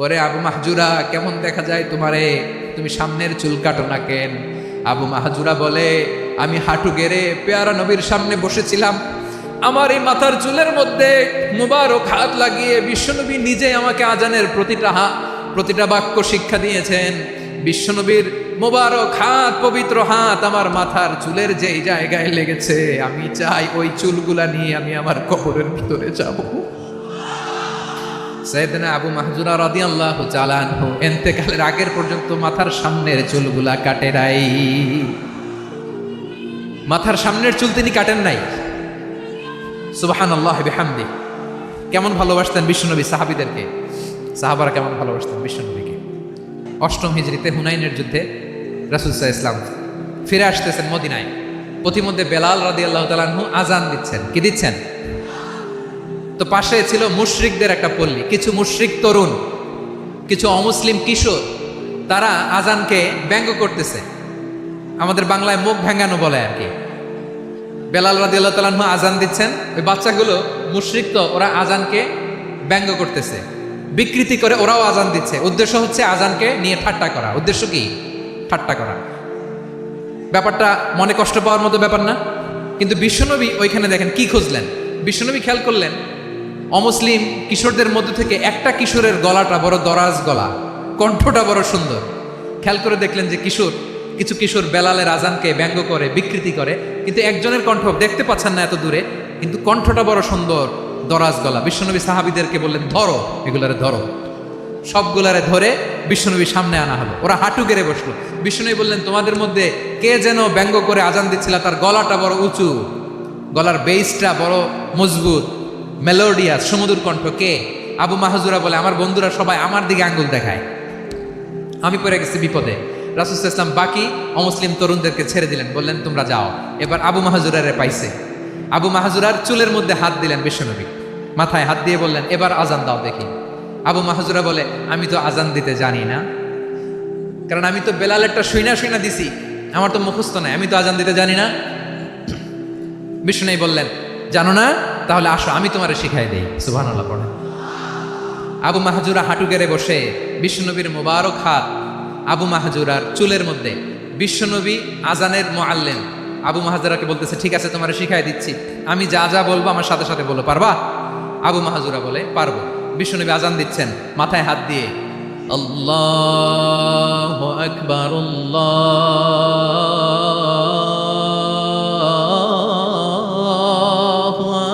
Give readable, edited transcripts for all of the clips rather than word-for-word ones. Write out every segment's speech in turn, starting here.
ওরে আবু মাহজুরা, কেমন দেখা যায় তোমারে, তুমি সামনের চুল কাটো না কেন? আবু মাহজুরা বলে, আমি হাঁটু গেড়ে পেয়ারা নবীর সামনে বসেছিলাম, আমার এই মাথার চুলের মধ্যে মুবারক হাত লাগিয়ে বিশ্বনবী নিজে আমাকে আজানের প্রতিটা বাক্য শিক্ষা দিয়েছেন। বিশ্বনবীর মোবারক হাত, পবিত্র হাত আমার মাথার চুলের যেই জায়গায় লেগেছে, আমি চাই ওই চুলগুলা নিয়ে আমি আমার কবরের ভিতরে যাব। সাইয়েদনা আবু মাহজুরা রাদিয়াল্লাহু তাআলা আনহু ইন্তেকালের আগের পর্যন্ত মাথার সামনের চুলগুলা কাটে নাই। মাথার সামনের চুল তিনি কাটেন নাই। সুবহানাল্লাহি বিহামদি। কেমন ভালোবাসতেন বিশ্বনবী সাহাবীদেরকে, সাহাবারা কেমন ভালোবাসতেন বিশ্বনবীকে। অষ্টম হিজরিতে হুনাইনের যুদ্ধে রাসূল সাল্লাল্লাহু আলাইহি ওয়াসাল্লাম ফিরে আসতেছেন মদিনায়। পথিমধ্যে বেলাল রাদিয়াল্লাহু তাআলা আনহু আজান দিচ্ছেন। কি দিচ্ছেন? তো পাশে ছিল মুশরিকদের একটা পল্লী, কিছু মুশরিক তরুণ, কিছু অমুসলিম কিশোর, তারা আজানকে ব্যঙ্গ করতেছে। আমাদের বাংলায় মুখ ভেঙ্গানো বলে আর কি। বেলাল রাদিয়াল্লাহু তাআলা আনহু আজান দিচ্ছেন, ওই বাচ্চাগুলো মুশরিক, তো ওরা আজানকে ব্যঙ্গ করতেছে, বিকৃতি করে ওরাও আজান দিচ্ছে। উদ্দেশ্য হচ্ছে আজানকে নিয়ে ঠাট্টা করা। উদ্দেশ্য কি? ঠাট্টা করা। ব্যাপারটা মনে কষ্ট পাওয়ার মতো ব্যাপার না? কিন্তু বিশ্বনবী ওইখানে দেখেন কি খুঁজলেন। বিশ্বনবী খেয়াল করলেন অমুসলিম কিশোরদের মধ্য থেকে একটা কিশোরের গলাটা বড় দরাজ গলা, কণ্ঠটা বড় সুন্দর। খেয়াল করে দেখলেন যে কিছু কিশোর বেলালের আজানকে ব্যঙ্গ করে, বিকৃতি করে, কিন্তু একজনের কণ্ঠ দেখতে পাচ্ছেন না এত দূরে, কিন্তু কণ্ঠটা বড় সুন্দর, দরাজ গলা। বিশ্বনবী সাহাবীদেরকে বললেন, ধরো, এগুলারে ধরো। সবগুলারে ধরে বিশ্বনবীর সামনে আনা হলো। ওরা হাঁটু গেড়ে বসলো। বিশ্বনবী বললেন, তোমাদের মধ্যে কে যেন ব্যঙ্গ করে আজান দিচ্ছিল, তার গলাটা বড় উঁচু, গলার বেসটা বড় মজবুত, মেলোডিয়াস, সুমধুর কণ্ঠ, কে? আবু মাহজুরা বলে, আমার বন্ধুরা সবাই আমার দিকে আঙ্গুল দেখায়, আমি পড়ে গেছি বিপদে। রাসূল সাল্লাল্লাহু আলাইহি ওয়াসাল্লাম বাকি অমুসলিম তরুণদেরকে ছেড়ে দিলেন, বললেন তোমরা যাও। এবার আবু মাহজুরারে পাইছে। আবু মাহজুরার চুলের মধ্যে হাত দিলেন বিশ্বনবী, মাথায় হাত দিয়ে বললেন, এবার আজান দাও দেখি। আবু মাহজুরা বলে, আমি তো আজান দিতে জানি না, কারণ আমি তো বেলালেরটা শুইনা দিছি, আমার তো মুখস্থ নাই, আমি তো আজান দিতে জানি না। বিশ্বনবী বললেন, জানো না? তাহলে আসো, আমি তোমারে শিখাই দেই। সুবহানাল্লাহ পড়ে। আবু মাহজুরা হাঁটু গেড়ে বসে, বিশ্বনবীর মোবারক হাত আবু মাহজুরার চুলের মধ্যে। বিশ্বনবী আজানের মুআল্লিম আবু মাহজুরাকে বলতেছে, ঠিক আছে তোমারে শিখাই দিচ্ছি, আমি যা যা বলবো আমার সাথে সাথে বলো, পারবা? আবু মাহজুরা বলে, পারবো। বিশ্বনবী আজান দিচ্ছেন, মাথায় হাত দিয়ে, আল্লাহু আকবার, আল্লাহু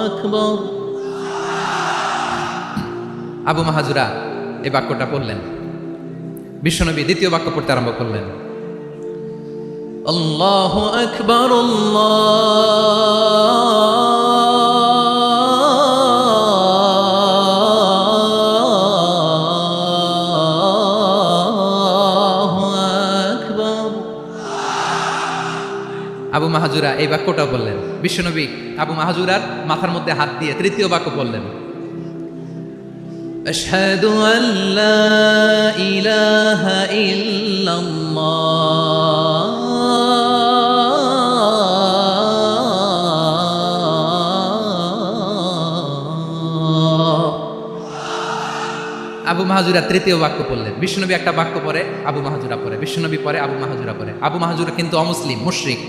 আকবার। আবু মাহজুরা এই বাক্যটা পড়লেন। বিশ্বনবী দ্বিতীয় বাক্য পড়তে আরম্ভ করলেন, আল্লাহু আকবার, আল্লাহু আকবার। আবু মাহজুরা এই বাক্যটা বললেন। বিশ্বনবী আবু মাহজুরার মাথার মধ্যে হাত দিয়ে তৃতীয় বাক্য বললেন, আশহাদু আল্লা ইলাহা ইল্লাল্লাহ, আবু মাহজুরা তৃতীয় বাক্য পড়লেন। বিশ্বনবী একটা বাক্য পরে আবু মাহজুরা পড়ে, বিশ্বনবী পরে আবু মাহজুরা পড়ে। আবু মাহজুরা কিন্তু অমুসলিম, মুশরিক।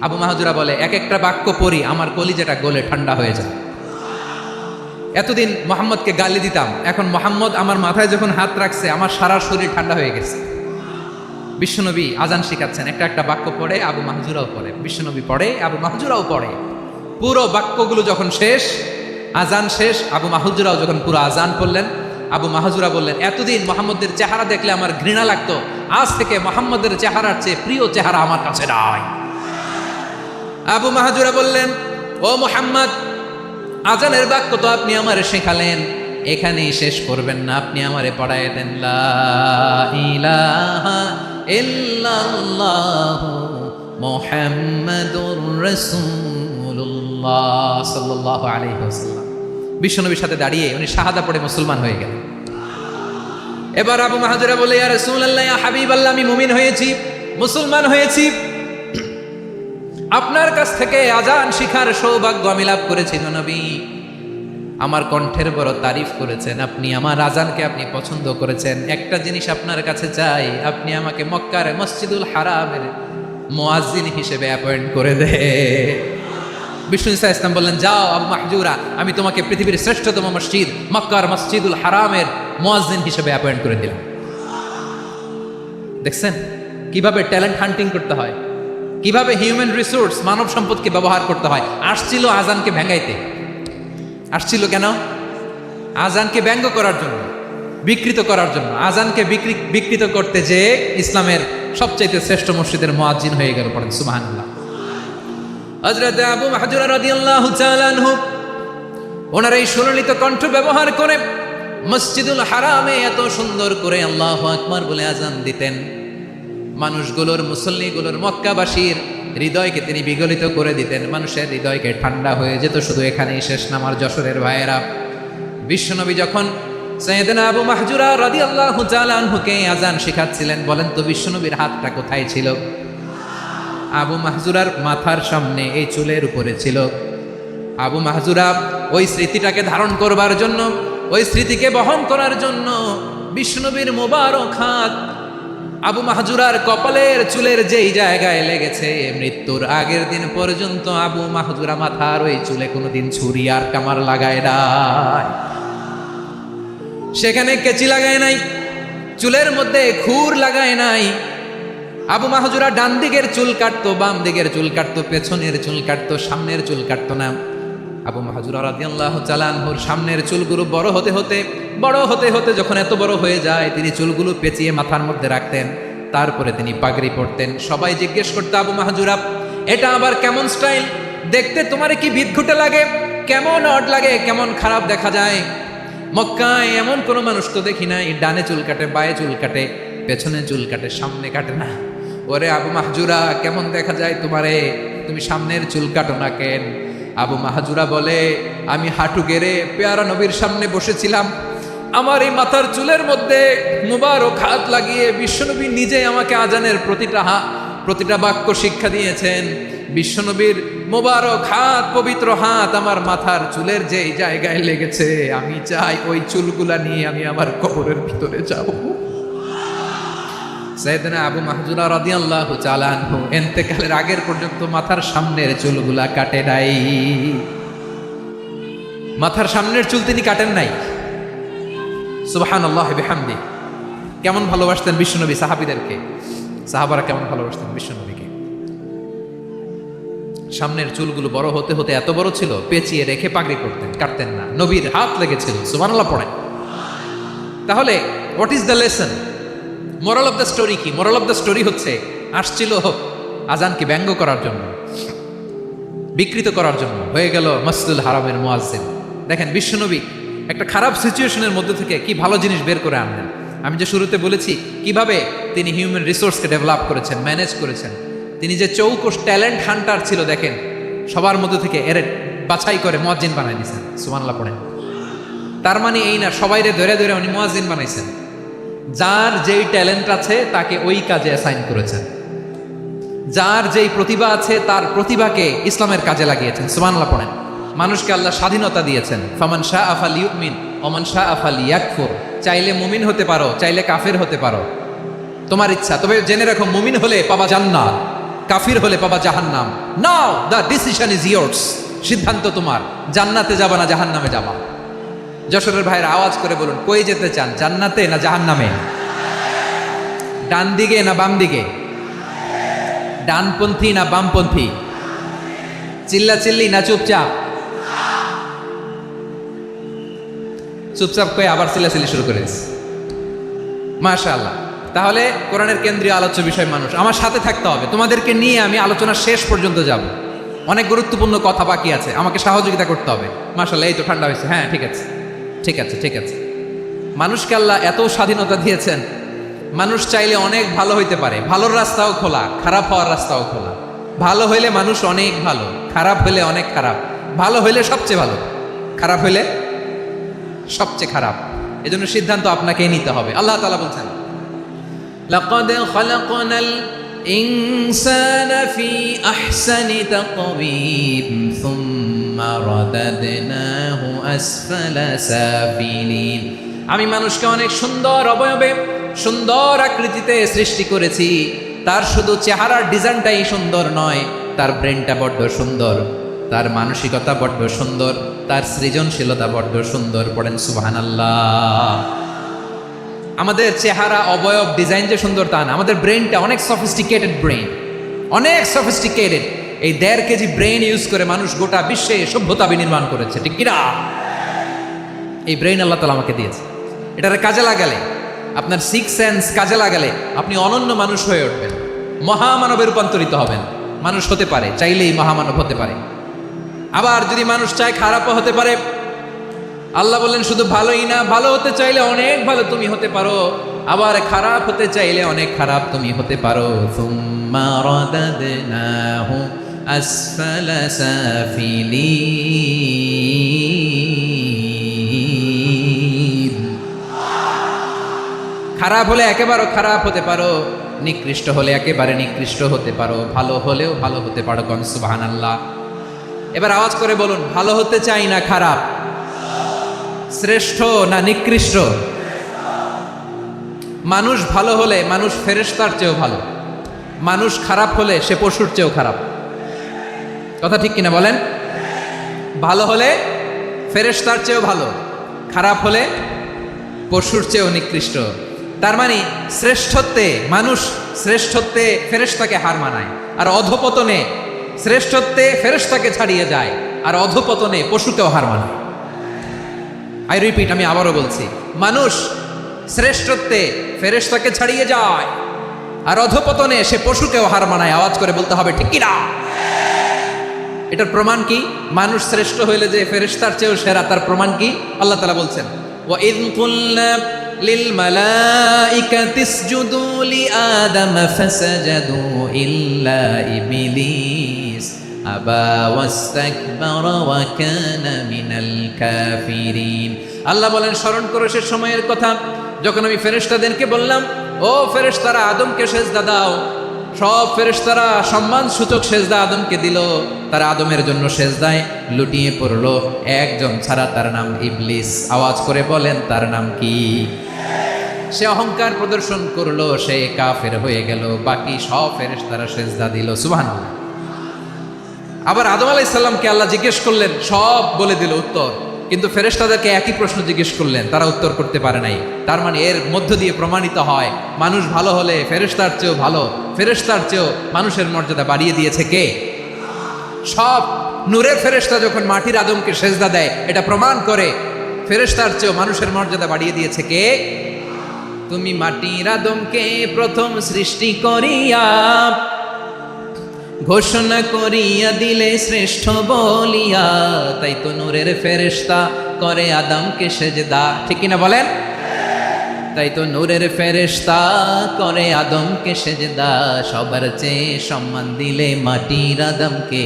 আবু মাহজুরা বলে, এক একটা বাক্য পড়ি আমার কলিজাটা গলে ঠান্ডা হয়ে যায়। এতদিন মোহাম্মদকে গালি দিতাম, এখন মোহাম্মদ আমার মাথায় যখন হাত রাখছে আমার সারা শরীর ঠান্ডা হয়ে গেছে। বিশ্বনবী আজান শিখাচ্ছেন, একটা একটা বাক্য পড়ে আবু মাহজুরাও পড়ে, বিশ্বনবী পড়ে, আবু মাহজুরাও পড়ে। পুরো বাক্যগুলো যখন শেষ, আজান শেষ, আবু মাহজুরাও যখন পুরো আজান পড়লেন, আবু মাহজুরা বললেন, এতদিন মোহাম্মদের চেহারা দেখলে আমার ঘৃণা লাগতো, আজ থেকে মোহাম্মদের চেহারার চেয়ে প্রিয় চেহারা আমার কাছে নাই। আবু মাহজুরা বললেন, ও মুহাম্মদ, আজানের বাক্য তো আপনি আমারে শেখালেন, এখানেই শেষ করবেন না, আপনি আমারে পড়ায় দেন, লা ইলাহা ইল্লাল্লাহু মুহাম্মাদুর রাসূলুল্লাহ সাল্লাল্লাহু আলাইহি ওয়াসাল্লাম। বিশ্বনবীর সাথে দাঁড়িয়ে উনি শাহাদা পড়ে মুসলমান হয়ে গেলেন। এবার আবু মাহজুরা বলে, ইয়া রাসূলুল্লাহ, ইয়া হাবিবাল্লাহ, আমি মুমিন হয়েছি, মুসলমান হয়েছি, আপনার কাছ থেকে আজান শিখার সৌভাগ্য আমি লাভ করেছি নবী। আমার কণ্ঠের বড় তারিফ করেছেন, আপনি আমার আজানকে আপনি পছন্দ করেছেন। একটা জিনিস আপনার কাছে চাই, আপনি আমাকে মক্কার মসজিদুল হারামের মুয়াজ্জিন হিসেবে অ্যাপয়েন্ট করে দে। বিষ্ণু ঈসা ইসলাম বললেন, যাও আবু মাহজুরা, আমি তোমাকে পৃথিবীর শ্রেষ্ঠতম মসজিদ মক্কার মসজিদুল হারামের মুয়াজ্জিন হিসেবে অ্যাপয়েন্ট করে দিলাম। দেখছেন কিভাবে ট্যালেন্ট হান্টিং করতে হয়, কিভাবে হিউম্যান রিসোর্স মানব সম্পদকে ব্যবহার করতে হয়। আসছিল আজানকে ভেঙাইতে, আসছিল কেন? আজানকে ব্যঙ্গ করার জন্য, বিকৃত করার জন্য। আজানকে বিকৃত করতে যে ইসলামের সবচাইতে শ্রেষ্ঠ মসজিদের মুয়াজ্জিন হয়ে গেল। পড়েন সুবহানাল্লাহ। হযরত আবু মাহজুরা রাদিয়াল্লাহু তাআলা আনহু ওনার এই সুললিত কণ্ঠ ব্যবহার করে মসজিদুল হারামে এত সুন্দর করে আল্লাহু আকবার বলে আজান দিতেন। মানুষগুলোর, মুসল্লিগুলোর, মক্কাবাসীর হৃদয়কে তিনি বিগলিত করে দিতেন। মানুষের হৃদয়কে ঠান্ডা হয়ে যেত। শুধু এখানেই শেষ না আমার যশোরের ভাইয়েরা। বিশ্বনবী যখন সাইয়েদনা আবু মাহজুরা রাদিয়াল্লাহু তাআলা আনহুকে আজান শেখাচ্ছিলেন, বলেন তো বিশ্বনবীর হাতটা কোথায় ছিল? আবু মাহজুরার মাথার সামনে, এই চুলের উপরে ছিল। আবু মাহজুরা ওই স্মৃতিটাকে ধারণ করবার জন্য, ওই স্মৃতিকে বহন করার জন্য বিশ্বনবীর মোবারক হাত আবু মাহজুরার কপালের চুলের যেই জায়গায় লেগেছে, মৃত্যুর আগের দিন পর্যন্ত আবু মাহজুরা মাথার ওই চুলে কোনোদিন ছুরি আর কামার লাগায় নাই, সেখানে কেচি লাগায় নাই, চুলের মধ্যে খুর লাগায় নাই। আবু মাহজুরা ডান দিকের চুল কাটতো, বাম দিকের চুল কাটতো, পেছনের চুল কাটতো, সামনের চুল কাটতো না। আবু মাহজুরা রাদিয়াল্লাহু তাআলা আনহুর সামনের চুলগুলো বড় হতে হতে যখন এত বড় হয়ে যায়, তিনি চুলগুলো পেঁচিয়ে মাথার মধ্যে রাখতেন। তারপরে তিনি পাগড়ি পরতেন। সবাই জিজ্ঞেস করতো, আবু মাহজুরা এটা আবার কেমন স্টাইল? দেখতে তোমার কি বিদঘুটে লাগে? কেমন অড লাগে? কেমন খারাপ দেখা যায়? মক্কায় এমন কোনো মানুষ তো দেখি নাই, ডানে চুল কাটে, বায়ে চুল কাটে, পেছনে চুল কাটে, সামনে কাটে না। ওরে আবু মাহজুরা, কেমন দেখা যায় তোমারে? তুমি সামনের চুল কাটো না কেন? আবু মাহজুরা বলে, আমি হাঁটু গেড়ে পেয়ারা নবীর সামনে বসেছিলাম, আমার এই মাথার চুলের মধ্যে মুবারক হাত লাগিয়ে বিশ্বনবী নিজে আমাকে আজানের প্রতিটা বাক্য শিক্ষা দিয়েছেন। বিশ্বনবীর মুবারক হাত, পবিত্র হাত আমার মাথার চুলের যেই জায়গায় লেগেছে, আমি চাই ওই চুলগুলা নিয়ে আমি আমার কবরের ভিতরে যাব। সাইয়েদনা আবু মাহজুরা রাদিয়াল্লাহু তাআলা আনহু ইন্তেকালের আগের পর্যন্ত মাথার সামনের চুলগুলা কাটে নাই। মাথার সামনের চুল তিনি কাটেন নাই। সুবহানাল্লাহি বিহামদি। কেমন ভালোবাসতেন বিশ্বনবী সাহাবীদেরকে, সাহাবারা কেমন ভালোবাসতেন বিশ্বনবীকে। সামনের চুলগুলো বড় হতে হতে এত বড় ছিল, পেঁচিয়ে রেখে পাগড়ি করতেন, কাটতেন না। নবীর হাত লেগেছিল। সুবহানাল্লাহ পড়েন। তাহলে what is the lesson? Moral of the story কি? মোরাল অফ দ্য স্টোরি হচ্ছে, আসছিল আজানকে ব্যঙ্গ করার জন্য, বিকৃত করার জন্য, হয়ে গেল মসজিদুল হারামের মুয়াজ্জিন। দেখেন বিশ্বনবী একটা খারাপ সিচুয়েশনের মধ্যে থেকে কি ভালো জিনিস বের করে আনলেন। আমি যে শুরুতে বলেছি কিভাবে তিনি হিউম্যান রিসোর্সকে ডেভেলপ করেছেন, ম্যানেজ করেছেন। তিনি যে চৌকস ট্যালেন্ট হান্টার ছিল, দেখেন সবার মধ্যে থেকে এর বাছাই করে মুয়াজ্জিন বানাই দিয়েছেন। সুবহানাল্লাহ পড়েন। তার মানে এই না সবাইরে ধরে ধরে উনি মুয়াজ্জিন বানাইছেন। যার যেই ট্যালেন্ট আছে তাকে ওই কাজে অ্যাসাইন করেছেন। যার যেই প্রতিভা আছে তার প্রতিভাকে ইসলামের কাজে লাগিয়েছেন। সুবহানাল্লাহ পড়েন। মানুষকে আল্লাহ স্বাধীনতা দিয়েছেন। ফামান শাআ ফালিউমিন ওয়া মান শাআ ফালিয়াকফুর। চাইলে মুমিন হতে পারো, চাইলে কাফের হতে পারো, তোমার ইচ্ছা। তবে জেনে রাখো, মুমিন হলে পাবা জান্নাত, কাফির হলে পাবা জাহান্নাম। নাও দ্য ডিসিশন ইজ ইয়ার্স। সিদ্ধান্ত তোমার, জান্নাতে যাবা না জাহান্নামে যাবা। যশোরের ভাইয়ের আওয়াজ করে বলুন, কই যেতে চান, জান্নাতে না জাহান্নামে? ডান দিকে না বাম দিকে? ডানপন্থী না বামপন্থী? চিল্লা চিল্লি না চুপচাপ? চুপচাপ কয়ে আবার চিল্লাচিল্লি শুরু করেছে। মাশাআল্লাহ। তাহলে কোরআনের কেন্দ্রীয় আলোচ্য বিষয় মানুষ। আমার সাথে থাকতে হবে, তোমাদেরকে নিয়ে আমি আলোচনা শেষ পর্যন্ত যাব। অনেক গুরুত্বপূর্ণ কথা বাকি আছে, আমাকে সহযোগিতা করতে হবে। মাশাআল্লাহ, এই তো ঠান্ডা হয়েছে। হ্যাঁ ঠিক আছে ঠিক আছে ঠিক আছে। মানুষকে আল্লাহ এত স্বাধীনতা দিয়েছেন, মানুষ চাইলে অনেক ভালো হইতে পারে। ভালোর রাস্তাও খোলা, খারাপ হওয়ার রাস্তাও খোলা। ভালো হইলে মানুষ অনেক ভালো, খারাপ হইলে অনেক খারাপ। ভালো হইলে সবচেয়ে ভালো, খারাপ হইলে সবচেয়ে খারাপ। এজন্য সিদ্ধান্ত আপনাকেই নিতে হবে। আল্লাহ তাআলা বলছেন, লাকাদ খালাকনাল ইনসানা ফি আহসানি তাকওয়িম সুম্মা সুম্মা রাদাদনাহু আসফালা সাফিলিন। আমি মানুষকে অনেক সুন্দর অবয়বে, সুন্দর আকৃতিতে সৃষ্টি করেছি। তার শুধু চেহারার ডিজাইনটাই সুন্দর নয়, তার ব্রেনটা বড্ড সুন্দর, তার মানসিকতা বড্ড সুন্দর, তার সৃজনশীলতা বড্ড সুন্দর। পড়েন সুবহানাল্লাহ। আমাদের চেহারা, অবয়ব, ডিজাইন যে সুন্দর তা না, আমাদের ব্রেনটা অনেক সফিস্টিকেটেড ব্রেন, অনেক সফিস্টিকেটেড। এই 1.5 কেজি ব্রেন ইউজ করে মানুষ গোটা বিশ্বে সভ্যতা বিনির্মাণ করেছে, ঠিক কিনা? এই ব্রেন আল্লাহ তাআলা আমাকে দিয়েছে। এটারে কাজে লাগালে, আপনার 6 সেন্স কাজে লাগালে আপনি অনন্য মানুষ হয়ে উঠবেন, মহামানবে রূপান্তরিত হবেন। মানুষ হতে পারে, চাইলেই মহামানব হতে পারে। আবার যদি মানুষ চায় খারাপও হতে পারে। আল্লাহ বললেন শুধু ভালোই না, ভালো হতে চাইলে অনেক ভালো তুমি হতে পারো, আবার খারাপ হতে চাইলে অনেক খারাপ তুমি হতে পারো। সুম্মা রাদাদনাহু আসফালা সাফিলিন। খারাপ হলে একেবারে খারাপ হতে পারো, নিকৃষ্ট হলে একেবারে নিকৃষ্ট হতে পারো, ভালো হলেও ভালো হতে পারো। কোন সুবহানাল্লাহ। এবার আওয়াজ করে বলুন, ভালো হতে চাই না খারাপ, শ্রেষ্ঠ না নিকৃষ্ট? মানুষ ভালো হলে মানুষ ফেরেশতার চেয়েও ভালো, মানুষ খারাপ হলে সে পশুর চেয়েও খারাপ। কথা ঠিক কিনা বলেন? ভালো হলে ফেরেশতার চেয়েও ভালো, খারাপ হলে পশুর চেয়েও নিকৃষ্ট। তার মানে শ্রেষ্ঠত্বে মানুষ, শ্রেষ্ঠত্বে ফেরেশতাকে হার মানায়, আর অধপতনে শ্রেষ্ঠত্বে ফেরেশতাকে ছাড়িয়ে যায়, আর অধপতনে পশুকেও হার মানায়। আই রিপিট, আমি আবারও বলছি, মানুষ শ্রেষ্ঠত্বে ফেরেশতাকে ছাড়িয়ে যায়, আর অধপতনে সে পশুকেও হার মানায়। আওয়াজ করে বলতে হবে, ঠিক কিনা? এটার প্রমাণ কি? মানুষ শ্রেষ্ঠ হইলে যে ফেরেশতার চেয়েও সেরা, তার প্রমাণ কি? আল্লাহ তাআলা বলছেন, ওয়া ইয কুলনা লিল মালাইকাতি ইসজুদু লিআদম ফাসাজাদু ইল্লা ইবলিস আবা ওয়াস্তাকবারা ওয়া কানা মিনাল কাফিরিন। আল্লাহ বলেন, স্মরণ করো সে সময়ের কথা যখন আমি ফেরেশতাদেরকে বললাম, ও ফেরেশতারা আদমকে সেজদা দাও। সব ফেরেশতারা সম্মান সূচক সেজদা আদমকে দিল, তারা আদমের জন্য সেজদায় লুটিয়ে পড়লো, একজন ছাড়া, তার নাম ইবলিস। আওয়াজ করে বলেন, তার নাম কি? সে অহংকার প্রদর্শন করলো, সে কাফের হয়ে গেল, বাকি সব ফেরেশতারা সেজদা দিল। সুবহানাল্লাহ। আবার আদম আলাইহিস সালামকে আল্লাহ জিজ্ঞেস করলেন, সব বলে দিল উত্তর, কিন্তু ফেরেশতাদেরকে একই প্রশ্ন জিজ্ঞেস করলেন, তারা উত্তর করতে পারে নাই। তার মানে এর মধ্য দিয়ে প্রমাণিত হয়, মানুষ ভালো হলে ফেরেশতার চেয়েও ভালো, ফেরেশতার চেয়েও মানুষের মর্যাদা বাড়িয়ে দিয়েছে কে? সব নূরের ফেরেশতা যখন মাটির আদমকে সেজদা দেয়, এটা প্রমাণ করে ফেরেশতার চেয়েও মানুষের মর্যাদা বাড়িয়ে দিয়েছে কে? তুমি মাটির আদমকে প্রথম সৃষ্টি করিয়া ঘোষণা করিয়া দিলে শ্রেষ্ঠ বলিয়া, তাই তো নূরের ফেরেশতা করে আদমকে সেজদা। ঠিক কিনা বলেন? তাই তো নূরের ফেরেশতা করে আদমকে সেজদা, সবার চেয়ে সম্মান দিলে মাটির আদমকে।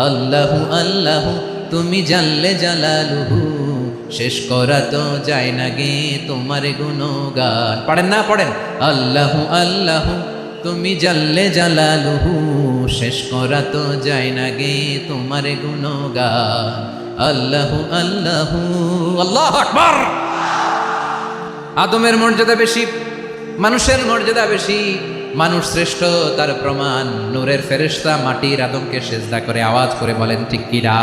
আল্লাহু আল্লাহু তুমি জাল্লে জালালুহু, শেষ করা তো যায় না গে তোমার গুণগান। পড়েন না? পড়েন, আল্লাহু আল্লাহু তুমি জাল্লে জালালুহু, শেষ করা তো যায় না গে তোমার গুণগান। আল্লাহু আল্লাহু, আল্লাহু আকবার। আদমের মর্যাদা বেশি, মানুষের মর্যাদা বেশি, মানুষ শ্রেষ্ঠ তার প্রমাণ নূরের ফেরেশতা মাটির আদমকে সেজদা করে। আওয়াজ করে বলেন, ঠিক কিনা?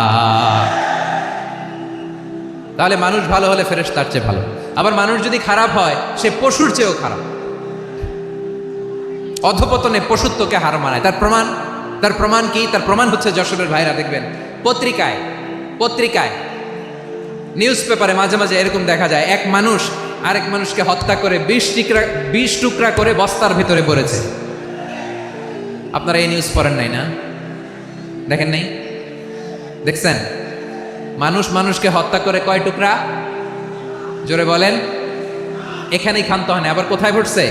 তাহলে মানুষ ভালো হলে ফেরেশতার চেয়ে ভালো, আবার মানুষ যদি খারাপ হয় সে পশুর চেয়েও খারাপ। অধপতনে পশুত্বকে হার মানায়। তার প্রমাণ কি? তার প্রমাণ হচ্ছে, যশোরের ভাইরা দেখবেন পত্রিকায় নিউজ পেপারে মাঝে মাঝে এরকম দেখা যায়, এক মানুষ আরেক মানুষকে হত্যা করে 20 টুকরা করে বস্তার ভিতরে পড়েছে। আপনারা এই নিউজ পড়েন নাই না? দেখেন নাই? দেখছেন? মানুষ মানুষকে হত্যা করে কয় টুকরা? জোরে বলেন। এখানেই ক্ষান্ত হয় না, আবার কোথায় পড়ছে?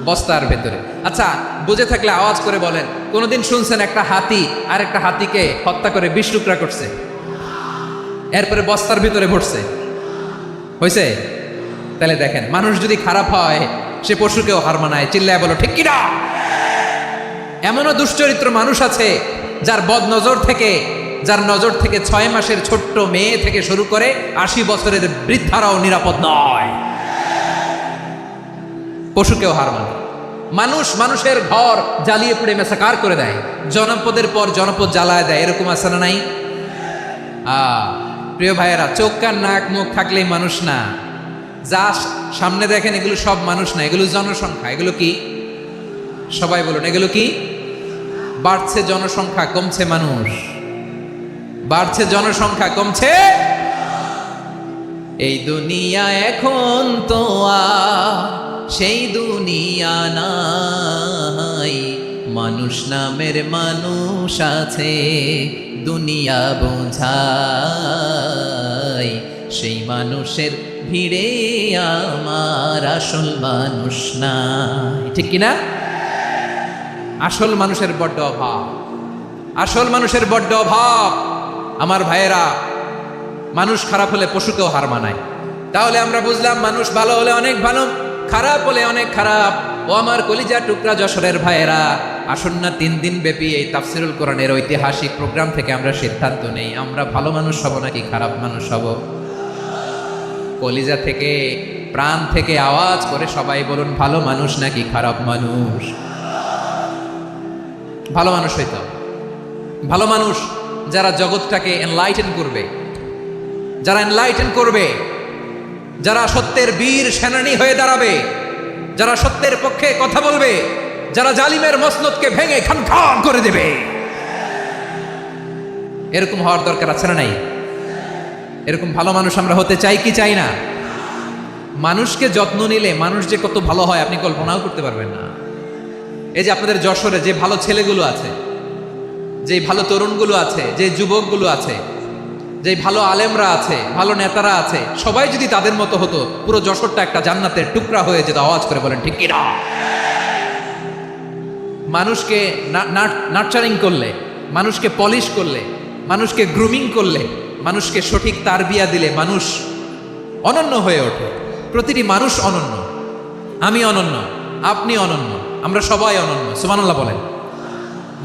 বস্তার ভেতরে। আচ্ছা, বুঝে থাকলে আওয়াজ করে বলেন, কোনদিন শুনছেন একটা হাতি আর একটা হাতিকে হত্যা করে 20 টুকরা করছে, এরপরে বস্তার ভিতরে ভরছে? হয়েছে? তাহলে দেখেন, মানুষ যদি খারাপ হয় সে পশুকেও হার মানায়। চিল্লায় বলো, ঠিক কিনা? এমনও দুশ্চরিত্র মানুষ আছে যার বদ নজর থেকে যার নজর থেকে 6 মাসের ছোট্ট মেয়ে থেকে শুরু করে 80 বছরের বৃদ্ধারাও নিরাপদ নয়। পশুকেও হার মানে। মানুষ মানুষের ঘর জ্বালিয়ে পুড়ে মেসাকার করে দেয়, জনপদের পর জনপদ জ্বালায় দেয়, এরকম আছে না নাই? প্রিয় ভাইয়েরা, চোখ কান নাক মুখ থাকলেই মানুষ না। যা সামনে দেখেন এগুলো সব মানুষ না, এগুলো জনসংখ্যা। এগুলো কি? সবাই বলুন, এগুলো কি? বাড়ছে জনসংখ্যা, কমছে মানুষ। বাড়ছে জনসংখ্যা, কমছে। এই দুনিয়া এখন তো আর সেই দুনিয়া নাই, মানুষ নামের মানুষ আছে দুনিয়া বোঝাই, সেই মানুষের ভিড়ে আমার আসল মানুষ নাই। ঠিক কিনা? আসল মানুষের বড্ড অভাব, আসল মানুষের বড্ড অভাব। আমার ভাইয়েরা, মানুষ খারাপ হলে পশুকেও হার মানায়। তাহলে আমরা বুঝলাম মানুষ ভালো হলে অনেক ভালো, খারাপ হলে অনেক খারাপ। ও আমার কলিজা টুকরা যশোরের ভাইয়েরা, আসুন না 3 দিন ব্যাপী এই তাফসিরুল কোরআনের ঐতিহাসিক প্রোগ্রাম থেকে আমরা সিদ্ধান্ত নেই আমরা ভালো মানুষ হব নাকি খারাপ মানুষ হব। কলিজা থেকে, প্রাণ থেকে আওয়াজ করে সবাই বলুন, ভালো মানুষ নাকি খারাপ মানুষ? ভালো মানুষ হইতে হবে। ভালো মানুষ যারা জগৎটাকে এনলাইটেন করবে, যারা এনলাইটেন করবে, যারা সত্যের বীর সেনানী হয়ে দাঁড়াবে, যারা সত্যের পক্ষে কথা বলবে, যারা জালিমের মসনদকে ভেঙে খান খান করে দেবে। এরকম হওয়ার দরকার আছে না নাই? এরকম ভালো মানুষ আমরা হতে চাই কি চাই না? মানুষকে যত্ন নিলে মানুষ যে কত ভালো হয় আপনি কল্পনাও করতে পারবেন না। এই যে আপনাদের যশোরে যে ভালো ছেলেগুলো আছে, যে ভালো তরুণগুলো আছে, যে যুবকগুলো আছে, যে ভালো আলেমরা আছে, ভালো নেতারা আছে, সবাই যদি তাদের মতো হতো, পুরো যশোরটা একটা জান্নাতের টুকরা হয়ে যেত। আওয়াজ করে বলেন ঠিক কিনা? মানুষকে নার্চারিং করলে, মানুষকে পলিশ করলে, মানুষকে গ্রুমিং করলে, মানুষকে সঠিক তারবিয়া দিলে মানুষ অনন্য হয়ে ওঠে। প্রতিটি মানুষ অনন্য। আমি অনন্য, আপনি অনন্য, আমরা সবাই অনন্য। সুবহানাল্লাহ বলেন।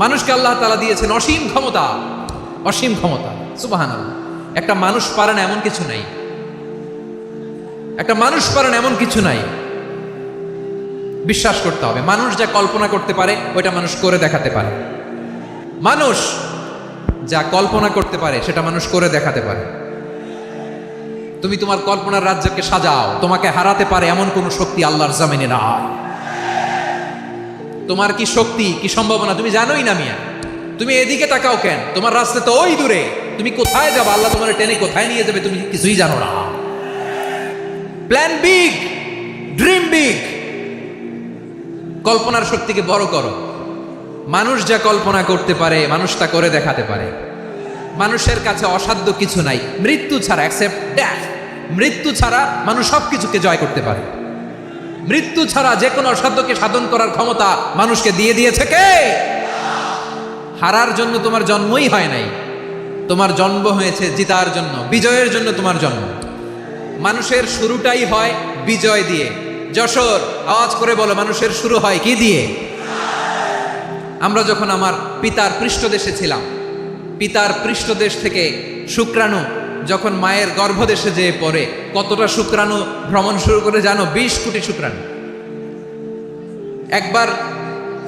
মানুষকে আল্লাহ তাআলা দিয়েছেন অসীম ক্ষমতা, অসীম ক্ষমতা। সুবহানাল্লাহ। একটা মানুষ পারে না এমন কিছু নাই, একটা মানুষ পারে না এমন কিছু নাই। বিশ্বাস করতে হবে, মানুষ যা কল্পনা করতে পারে ওইটা মানুষ করে দেখাতে পারে। মানুষ যা কল্পনা করতে পারে সেটা মানুষ করে দেখাতে পারে। তুমি তোমার কল্পনার রাজ্যকে সাজাও, তোমাকে হারাতে পারে এমন কোন শক্তি আল্লাহর জমিনে নাই। তোমার কি শক্তি, কি সম্ভাবনা তুমি জানোই না মিয়া। তুমি এদিকে তাকাও কেন? তোমার রাস্তা তো ওই দূরে। তুমি কোথায় যাবে, আল্লাহ তোমার টেনে কোথায় নিয়ে যাবে তুমি কিছুই জানো না। Plan big, dream big. কল্পনার শক্তিকে বড় করো। মানুষ যা কল্পনা করতে পারে মানুষ তা করে দেখাতে পারে। মানুষের কাছে অসাধ্য কিছু নাই, মৃত্যু ছাড়া, অ্যাকসেপ্ট ডেথ। মৃত্যু ছাড়া মানুষ সবকিছুকে জয় করতে পারে। মৃত্যু ছাড়া যে কোনো অসাধ্যকে সাধন করার ক্ষমতা মানুষকে দিয়ে দিয়েছে কে? হারার জন্য তোমার জন্মই হয় নাই, তোমার জন্ম হয়েছে জিতার জন্য, বিজয়ের জন্য তোমার জন্ম। মানুষের শুরুটাই হয় বিজয় দিয়ে। যশোর, আওয়াজ করে বলো, মানুষের শুরু হয় কি দিয়ে? আমরা যখন আমার পিতার পৃষ্ঠদেশে ছিলাম, পিতার পৃষ্ঠদেশ থেকে শুক্রাণু যখন মায়ের গর্ভদেশে যেয়ে পড়ে, কতটা শুক্রাণু ভ্রমণ শুরু করে জানো? 20 কোটি শুক্রাণু। একবার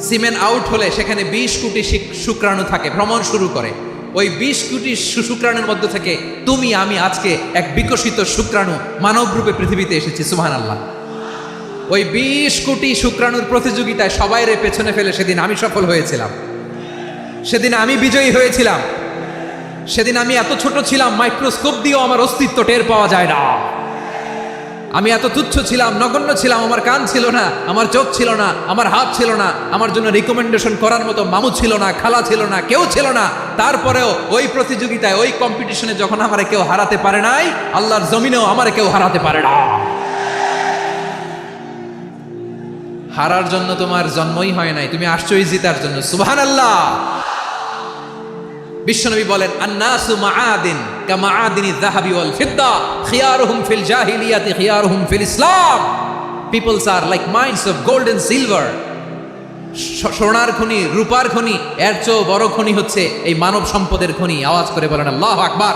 সিমেন আউট হলে সেখানে 20 কোটি শুক্রাণু থাকে, ভ্রমণ শুরু করে। ওই 20 কোটি শুক্রাণুর মধ্য থেকে তুমি আমি আজকে এক বিকশিত শুক্রাণু মানব রূপে পৃথিবীতে এসেছি। সুবহানাল্লাহ। ওই 20 কোটি শুক্রাণুর প্রতিযোগিতায় সবাইরে পেছনে ফেলে সেদিন আমি সফল হয়েছিলাম, সেদিন আমি বিজয়ী হয়েছিলাম। সেদিন আমি এত ছোট ছিলাম, মাইক্রোস্কোপ দিয়েও আমার অস্তিত্ব টের পাওয়া যায় না। আমি এত তুচ্ছ ছিলাম, নগণ্য ছিলাম। আমার কান ছিল না, আমার চোখ ছিল না, আমার হাত ছিল না, আমার জন্য রিকমেন্ডেশন করার মতো মামু ছিল না, খালা ছিল না, কেউ ছিল না। তারপরেও ওই প্রতিযোগিতায়, ওই কম্পিটিশনে যখন আমারে কেউ হারাতে পারে নাই, আল্লাহর জমিনেও আমারে কেউ হারাতে পারে না। হারার জন্য তোমার জন্মই হয় নাই, তুমি আসছোই জিতার জন্য। সুবহানাল্লাহ। বিশ্বনবী বলেন, আন্নাসু মাআদিন কামাআদিনি যাহাবি ওয়াল ফিদ্দা খিয়ারুহুম ফিল জাহিলিয়াতি খিয়ারুহুম ফিল ইসলাম। Peoples are like mines of gold and silver. সোনার খনি, রূপার খনি, এর চেয়েও বড় খনি হচ্ছে এই মানব সম্পদের খনি। আওয়াজ করে বলেন আল্লাহু আকবার।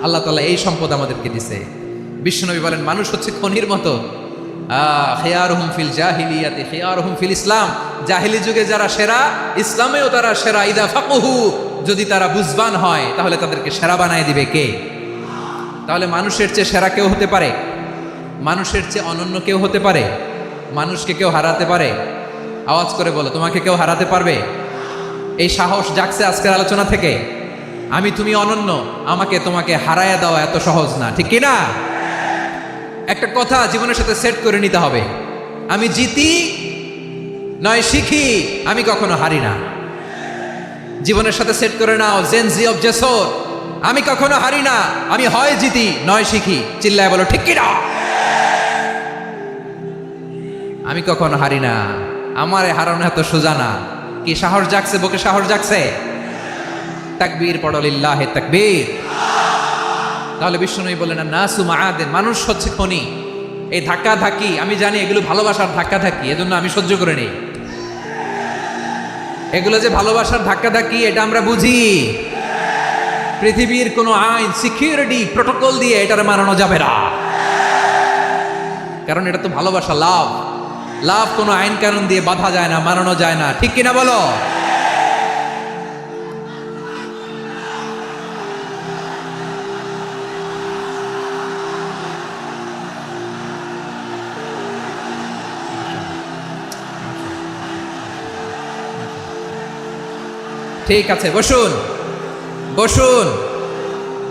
আল্লাহ তাআলা এই সম্পদ আমাদেরকে দিছে। বিশ্বনবী বলেন মানুষ হচ্ছে খনির মতো। খিয়ারুহুম ফিল জাহিলিয়াতি খিয়ারুহুম ফিল ইসলাম। জাহিলি যুগে যারা সেরা, ইসলামেও তারা সেরা। ইদা ফাকুহু, যদি তারা বুঝবান হয় তাহলে তাদেরকে সেরা বানায় দিবে কে? তাহলে মানুষের চেয়ে সেরা কেউ হতে পারে? মানুষের চেয়ে অনন্য কেউ হতে পারে? মানুষকে কেউ হারাতে পারে? আওয়াজ করে বলো, তোমাকে কেউ হারাতে পারবে? এই সাহস জাগছে আজকের আলোচনা থেকে। আমি তুমি অনন্য, আমাকে তোমাকে হারায়া দেওয়া এত সহজ না, ঠিক কিনা? একটা কথা জীবনের সাথে সেট করে নিতে হবে, আমি জিতি নয় শিখি, আমি কখনো হারি না। জীবনের সাথে সেট করে নাও, জেনজি অফ জেসর, আমি কখনো হারি না, আমি হয় জিতি নয় শিখি। চিল্লায় বলো ঠিক কিনা? আমি কখনো হারি না, আমারে হারানো এত সোজা না। কি সাহস জাগছে? বুকে সাহস জাগছে? তাকবীর পড়ো, লিল্লাহি তাকবীর। তাহলে বিশ্বনবী বললেন নাসু মাআদিন, মানুষ হচ্ছে খনি। এই ধাক্কা ধাক্কি, আমি জানি এগুলো ভালোবাসার ধাক্কা ধাক্কি, এজন্য আমি সহ্য করে নেই। এগুলো যে ভালোবাসার ধাক্কা ধাক্কি, এটা আমরা বুঝি। পৃথিবীর কোনো আইন, সিকিউরিটি প্রটোকল দিয়ে এটারে মানানো যাবে না, কারণ এটা তো ভালোবাসা, লাভ। লাভ কোনো আইন কানুন দিয়ে বাধা যায় না, মানানো যায় না, ঠিক কিনা বলো? ঠিক আছে, বসুন বসুন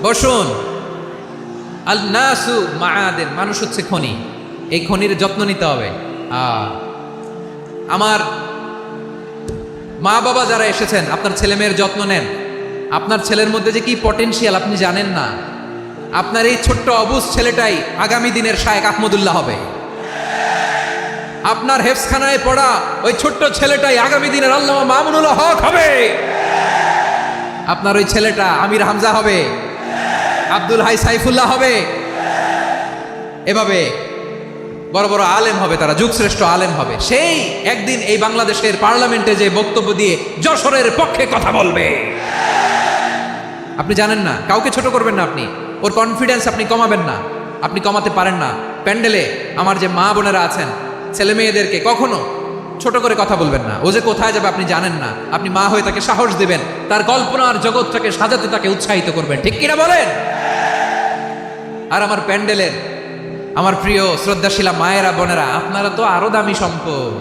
বসুন। আল নাসু মাআদিন, মানুষ হচ্ছে খনি। এই খনির যত্ন নিতে হবে। আমার মা বাবা যারা এসেছেন, আপনার ছেলে মেয়ের যত্ন নেন। আপনার ছেলের মধ্যে যে কি পটেনশিয়াল আপনি জানেন না। আপনার এই ছোট্ট অবুজ ছেলেটাই আগামী দিনের শায়েখ আহমদুল্লাহ হবে। আপনার হেফজখানায় পড়া ওই ছোট্ট ছেলেটাই আগামী দিনের আল্লামা মামুনুল হক হবে। আপনার ওই ছেলেটা আমির হামজা হবে, আব্দুল হাই সাইফুল্লাহ হবে। এভাবে বড় বড় আলেম হবে, তারা যুগশ্রেষ্ঠ আলেম হবে। সেই একদিন এই বাংলাদেশের পার্লামেন্টে যে বক্তব্য দিয়ে যশোরের পক্ষে কথা বলবে। আপনি জানেন না, কাউকে ছোট করবেন না আপনি। ওর কনফিডেন্স আপনি কমাবেন না, আপনি কমাতে পারেন না। প্যান্ডেলে আমার যে মা বোনেরা আছেন, ছেলে মেয়েদেরকে কখনো ছোট করে কথা বলবেন না। ও যে কোথায় যাবে আপনি জানেন না, আপনি মা হয়ে তাকে সাহস দিবেন, তার কল্পনার জগৎটাকে সাজাতে তাকে উৎসাহিত করবেন, ঠিক কিনা বলেন? আর আমার প্যান্ডেলের আমার প্রিয় শ্রদ্ধাশীলা মায়েরা বোনেরা, আপনারা তো আরো দামি সম্পদ।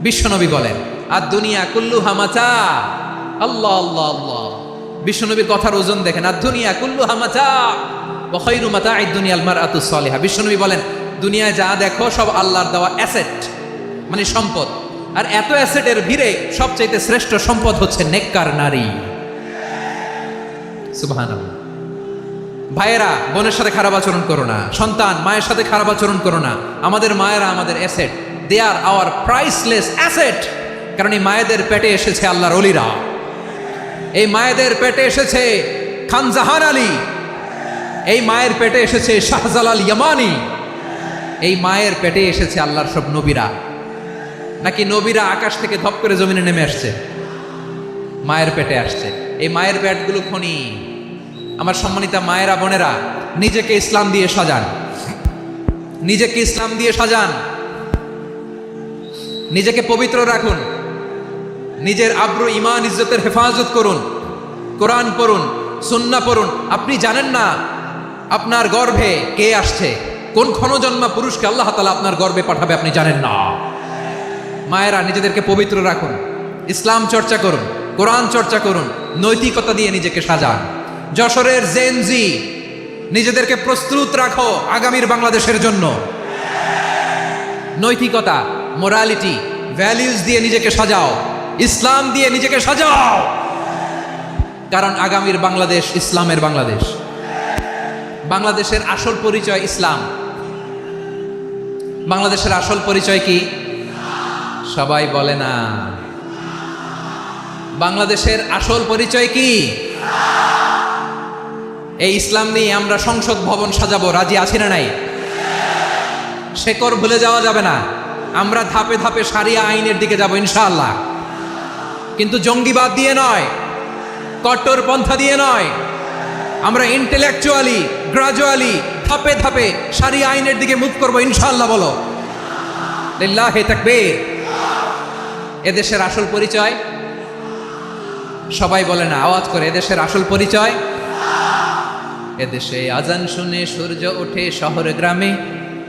বিশ্বনবী বলেন আর দুনিয়া কুল্লুহা মাতা। আল্লাহ আল্লাহ আল্লাহ, বিশ্বনবীর কথার ওজন দেখেন। আর দুনিয়া কুল্লুহা মাতা ওয়া খায়রু মাতা'আদ দুনিয়াল মারআতুস সালিহা। বিশ্বনবী বলেন দুনিয়ায় যা দেখো সব আল্লাহর দেওয়া অ্যাসেট, মানে সম্পদ। আর এত অ্যাসেটের ভিড়ে সবচাইতে শ্রেষ্ঠ সম্পদ হচ্ছে নেককার নারী। সুবহানাল্লাহ। ভাইয়েরা বোনের সাথে খারাপ আচরণ করো না, সন্তান মায়ের সাথে খারাপ আচরণ করো না। আমাদের মায়েরা আমাদের asset, they are our priceless asset. কারণ এই মায়েদের পেটে এসেছে আল্লাহর ওলিরা, এই মায়েদের পেটে এসেছে খান জাহান আলী, এই মায়ের পেটে এসেছে শাহজালাল ইয়ামানি, এই মায়ের পেটে এসেছে আল্লাহর সব নবীরা। নাকি নবীরা আকাশ থেকে ধপ করে জমিনে নেমে আসছে? মায়ের পেটে আসছে। এই মায়ের পেটগুলো খনি। আমার সম্মানিতা মায়েরা বোনেরা, নিজেকে ইসলাম দিয়ে সাজান, নিজেকে ইসলাম দিয়ে সাজান, নিজেকে পবিত্র রাখুন, নিজের আব্রু ইমান ইজ্জতের হেফাজত করুন, কোরআন পড়ুন, সুন্নাহ পড়ুন। আপনি জানেন না আপনার গর্ভে কে আসছে, কোন ক্ষণজন্মা পুরুষকে আল্লাহ তাআলা আপনার গর্ভে পাঠাবে, আপনি জানেন না। মায়েরা নিজেদেরকে পবিত্র রাখুন, ইসলাম চর্চা করুন, কোরআন চর্চা করুন, নৈতিকতা দিয়ে নিজেকে সাজান। যশোরের জেনজি, নিজেদেরকে প্রস্তুত রাখো আগামীর বাংলাদেশের জন্য। নৈতিকতা, মোরালিটি, ভ্যালিউজ দিয়ে নিজেকে সাজাও, ইসলাম দিয়ে নিজেকে সাজাও। কারণ আগামীর বাংলাদেশ ইসলামের বাংলাদেশ। বাংলাদেশের আসল পরিচয় ইসলাম। বাংলাদেশের আসল পরিচয় কি? সবাই বলে না। বাংলাদেশের আসল পরিচয় কি? এই ইসলাম নিয়ে আমরা সংসদ ভবন সাজাবো, রাজি আছি না নাই? শেকড় ভুলে যাওয়া যাবে না। আমরা ধাপে ধাপে শারিয়া আইনের দিকে যাব ইনশাআল্লাহ, কিন্তু জঙ্গিবাদ দিয়ে নয়, কট্টরপন্থা দিয়ে নয়। আমরা ইন্টেলেকচুয়ালি গ্রাজুয়ালি ধাপে ধাপে শারিয়া আইনের দিকে মুভ করবো ইনশাআল্লাহ। বলো লিল্লাহি তাকবীর। এদেশের আসল পরিচয় সবাই বলে না, আওয়াজ করে, এদেশের আসল পরিচয়। এদেশে আজান শুনে সূর্য ওঠে শহর গ্রামে,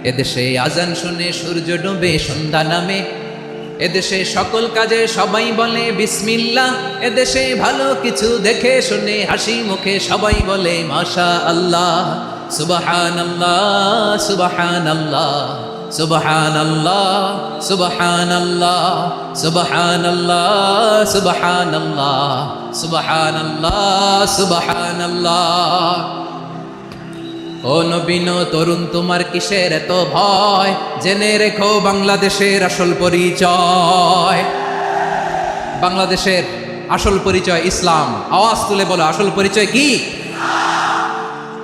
এদেশে আজান শুনে সূর্য ডুবে সন্ধ্যা নামে, এদেশে সকল কাজে সবাই বলে বিসমিল্লাহ, এদেশে ভালো কিছু দেখে শুনে হাসি মুখে সবাই বলে মাশা আল্লাহ, সুবহানাল্লাহ সুবহানাল্লাহ সুবহানাল্লাহ সুবহানাল্লাহ সুবহানাল্লাহ সুবহানাল্লাহ সুবহানাল্লাহ সুবহানাল্লাহ। ও নবীন তরুণ তোমার কিসের এত ভয়, জেনে রেখো বাংলাদেশের আসল পরিচয়। বাংলাদেশের আসল পরিচয় ইসলাম। আওয়াজ তুলে বলো, আসল পরিচয় কি?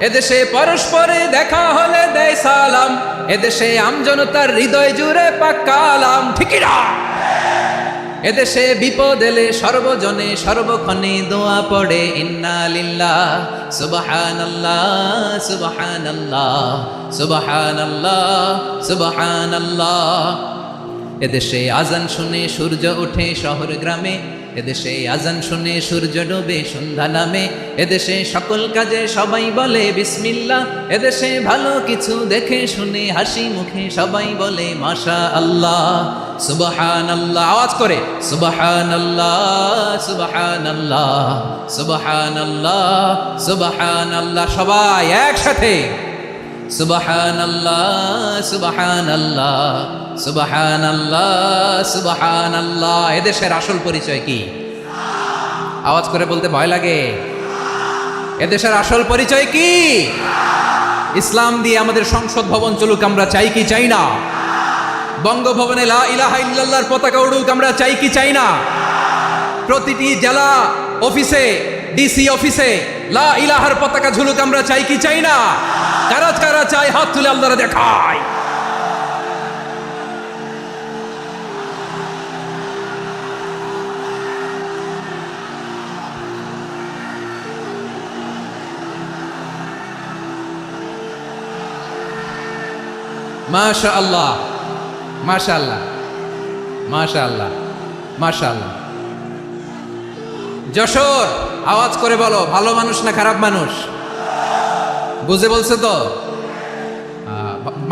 এদেশে পরস্পরে দেখা হলে দেয় সালাম, এদেশে আমজনতার হৃদয় জুড়ে পাক্কালাম, ঠিক না? এদেশে বিপদ এলে সর্বজনে সর্বক্ষণে দোয়া পড়ে ইন্না লিল্লাহ সুবহানাল্লাহ সুবহানাল্লাহ সুবহানাল্লাহ সুবহানাল্লাহ। এদেশে আজান শুনে সূর্য ওঠে শহর গ্রামে, এদেশে আজান শুনে সূর্য ডোবে সন্ধ্যা নামে, এদেশে সকল কাজে সবাই বলে বিসমিল্লাহ, এদেশে ভালো কিছু দেখে শুনে হাসি মুখে সবাই বলে মাশা আল্লাহ সুবহানাল্লাহ। আওয়াজ করে সুবহানাল্লাহ সুবহানাল্লাহ সুবহানাল্লাহ সুবহানাল্লাহ। সবাই একসাথে সুবহানাল্লাহ সুবহানাল্লাহ সুবহানাল্লাহ সুবহানাল্লাহ। এদেশের আসল পরিচয় কি? আওয়াজ করে বলতে ভয় লাগে। এদেশের আসল পরিচয় কি? ইসলাম দিয়ে আমাদের সংসদ ভবন চলুক, আমরা চাই কি চাই না? বঙ্গভবনে লা ইলাহা ইল্লাল্লাহর পতাকা উড়ুক, আমরা চাই কি চাই না? প্রতিটি জেলা অফিসে, ডিসি অফিসে লা ইলাহার পতাকা ঝুলুক, আমরা চাই কি চাই না? কারা কারা চাই হাত তুলে আল্লাহরা দেখায়। মাশাআল্লাহ মাশাআল্লাহ মাশাআল্লাহ মাশাআল্লাহ। যশোর, আওয়াজ করে বলো, ভালো মানুষ না খারাপ মানুষ? বুঝে বলছে তো?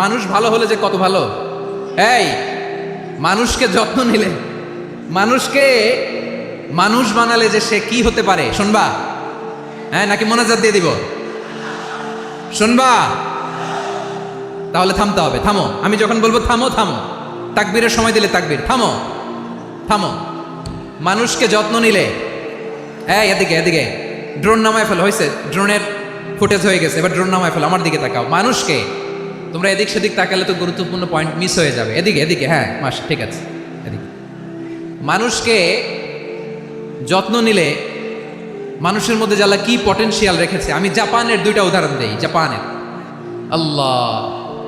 মানুষ ভালো হলে যে কত ভালো। এই মানুষকে যত্ন নিলে, মানুষকে মানুষ বানালে যে সে কি হতে পারে শুনবা? হ্যাঁ, নাকি মোনাজাত দিয়ে দিব? শুনবা? তাহলে থামতে হবে। থামো, আমি যখন বলবো থামো থামো, তাকবীরের সময় দিলে তাকবীর, থামো থামো। মানুষকে যত্ন নিলে, এই এদিকে এদিকে, ড্রোন নামায় ফেলো। হয়েছে, ড্রোনের ফুটেজ হয়ে গেছে, এবার ড্রোন নামায় ফেলো। আমার দিকে তাকাও। মানুষকে, তোমরা এদিক সেদিক তাকালে তো গুরুত্বপূর্ণ পয়েন্ট মিস হয়ে যাবে। এদিকে এদিকে, হ্যাঁ মাস, ঠিক আছে, এদিকে। মানুষকে যত্ন নিলে মানুষের মধ্যে যারা কি পটেনশিয়াল রেখেছে। আমি জাপানের দুইটা উদাহরণ দেই। জাপানের, আল্লাহ,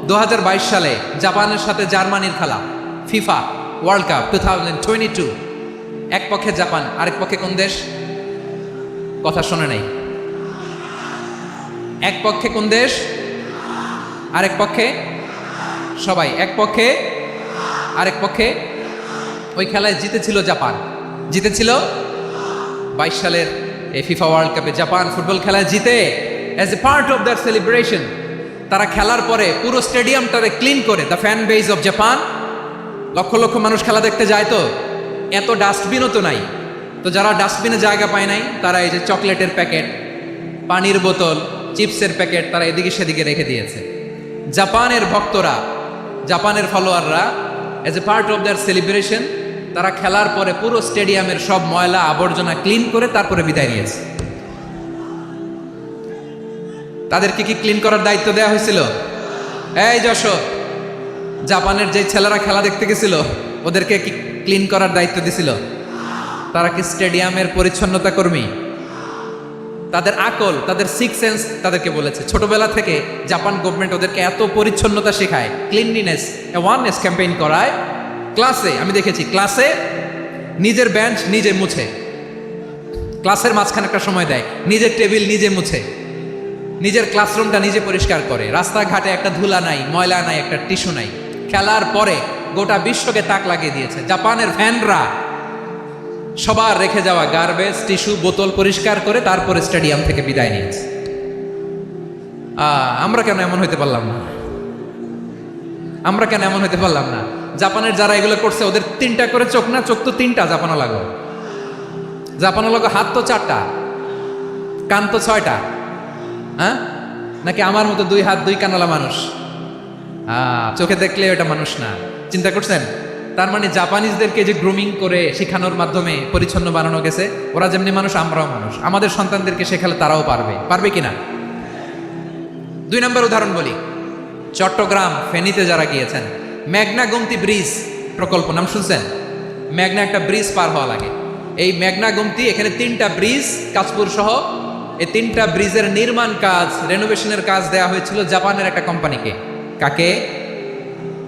2022 সালে জাপানের সাথে জার্মানির খেলা, ফিফা ওয়ার্ল্ড কাপ 2022। এক পক্ষে জাপান, আরেক পক্ষে কোন দেশ? কথা শোনে নাই। এক পক্ষে কোন দেশ? আরেক পক্ষে সবাই। এক পক্ষে, আরেক পক্ষে। ওই খেলায় জিতেছিল জাপান, জিতেছিল 22 সালের এই ফিফা ওয়ার্ল্ড কাপে জাপান ফুটবল খেলায় জিতে। As a part of that celebration তারা খেলার পরে পুরো স্টেডিয়ামটারে ক্লিন করে, the fan base of Japan, লক্ষ লক্ষ মানুষ খেলা দেখতে যায়। তো এত ডাস্টবিনও তো নাই, তো যারা ডাস্টবিনে জায়গা পায় নাই তারা এই যে চকলেটের প্যাকেট, পানির বোতল, চিপসের প্যাকেট তারা এদিকে সেদিকে রেখে দিয়েছে। জাপানের ভক্তরা, জাপানের ফলোয়াররা as a part of their celebration তারা খেলার পরে পুরো স্টেডিয়ামের সব ময়লা আবর্জনা ক্লিন করে তারপরে বিদায় নিয়েছে। তাদেরকে কি ক্লিন করার দায়িত্ব দেওয়া হয়েছিল? এই যশোর, জাপানের যে ছেলেরা খেলা দেখতে গেছিল ওদেরকে কি ক্লিন করার দায়িত্ব দিছিল? তারা কি স্টেডিয়ামের পরিচ্ছন্নতা কর্মী? তাদের আকল, তাদের সিক্স সেন্স তাদেরকে বলেছে। ছোটবেলা থেকে জাপান গভর্নমেন্ট ওদেরকে এত পরিচ্ছন্নতা শেখায়, ক্লিনলিনেস অ্যাওয়ারনেস ক্যাম্পেইন করায়, ক্লাসে আমি দেখেছি, ক্লাসে নিজের বেঞ্চ নিজে মুছে, ক্লাসের মাঝখানে একটা সময় দেয়, নিজের টেবিল নিজে মুছে, নিজের ক্লাসরুমটা নিজে পরিষ্কার করে, রাস্তাঘাটে একটা ধুলা নাই, ময়লা নাই, একটা টিস্যু নাই। খেলার পরে গোটা বিশ্বকে তাক লাগিয়ে দিয়েছে। জাপানের ফ্যানরা সবার রেখে যাওয়া গার্বেজ, টিস্যু, বোতল পরিষ্কার করে তারপরে স্টেডিয়াম থেকে বিদায় নিয়েছে। আমরা কেন এমন হইতে পারলাম না? আমরা কেন এমন হইতে পারলাম না? জাপানের যারা এগুলো করছে ওদের 3টা করে চোখ না? চোখ তো 3টা, জাপানো লাগো, জাপানো লাগো, হাত তো 4টা, কান তো 6টা। হ্যাঁ, নাকি আমার মতো 2 হাত 2 কানওয়ালা মানুষ? চোখে দেখলে ওটা মানুষ না। চিন্তা করছেন? তার মানে জাপানিজদেরকে যে গ্রুমিং করে শেখানোর মাধ্যমে পরিচ্ছন্ন বানানো গেছে, ওরা যেমনি মানুষ আমরাও মানুষ, আমাদের সন্তানদেরকে শেখালে তারাও পারবে। পারবে কিনা? 2 নম্বর উদাহরণ বলি। চট্টগ্রাম ফেনীতে যারা গিয়েছেন, মেঘনা গোমতী ব্রিজ প্রকল্প নাম শুনছেন? মেঘনা একটা ব্রিজ পার হওয়া লাগে। এই মেঘনা গোমতী, এখানে 3টা ব্রিজ, কাশপুর সহ এই 3টা ব্রিজের নির্মাণ কাজ, রেনোভেশনের কাজ দেওয়া হয়েছিল জাপানের একটা কোম্পানিকে। কাকে?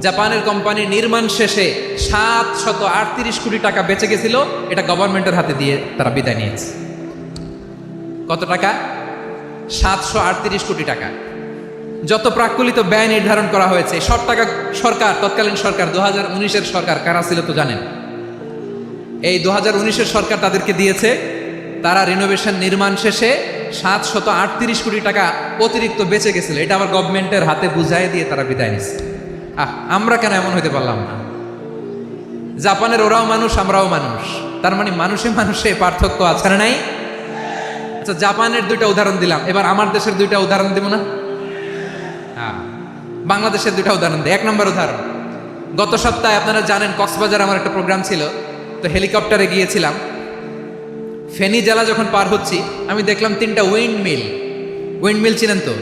জাপানের কোম্পানি। নির্মাণ শেষে 738 কোটি টাকা বেঁচে গেছিল, এটা গভর্নমেন্টের হাতে দিয়ে তারা বিদায় নিয়েছে। কত টাকা? 738 কোটি টাকা। যত প্রাক্কলিত ব্যয় নির্ধারণ করা হয়েছে, সব টাকা সরকার, তৎকালীন সরকার, 2019-এর সরকার, কারা ছিল তো জানেন? এই 2019-এর সরকার তাদেরকে দিয়েছে। তারা রিনোভেশন নির্মাণ শেষে 738 কোটি টাকা অতিরিক্ত বেঁচে গেছিল, এটা আবার গভর্নমেন্টের হাতে বুঝাই দিয়ে তারা বিদায় নিচ্ছে। আমরা কেন এমন হইতে পারলাম না? জাপানের ওরাও মানুষ, আমরাও মানুষ, তার মানে মানুষে মানুষে পার্থক্য আছে না নাই? আচ্ছা, জাপানের 2টা উদাহরণ দিলাম, এবার আমার দেশের 2টা উদাহরণ দিব না? বাংলাদেশের 2টা উদাহরণ দিই। 1 নম্বর উদাহরণ, গত সপ্তাহে আপনারা জানেন কক্সবাজার আমার একটা প্রোগ্রাম ছিল, তো হেলিকপ্টারে গিয়েছিলাম। ফেনী জেলা যখন পার হচ্ছি, আমি দেখলাম 3টা উইন্ডমিল। উইন্ডমিল চিনেন তো?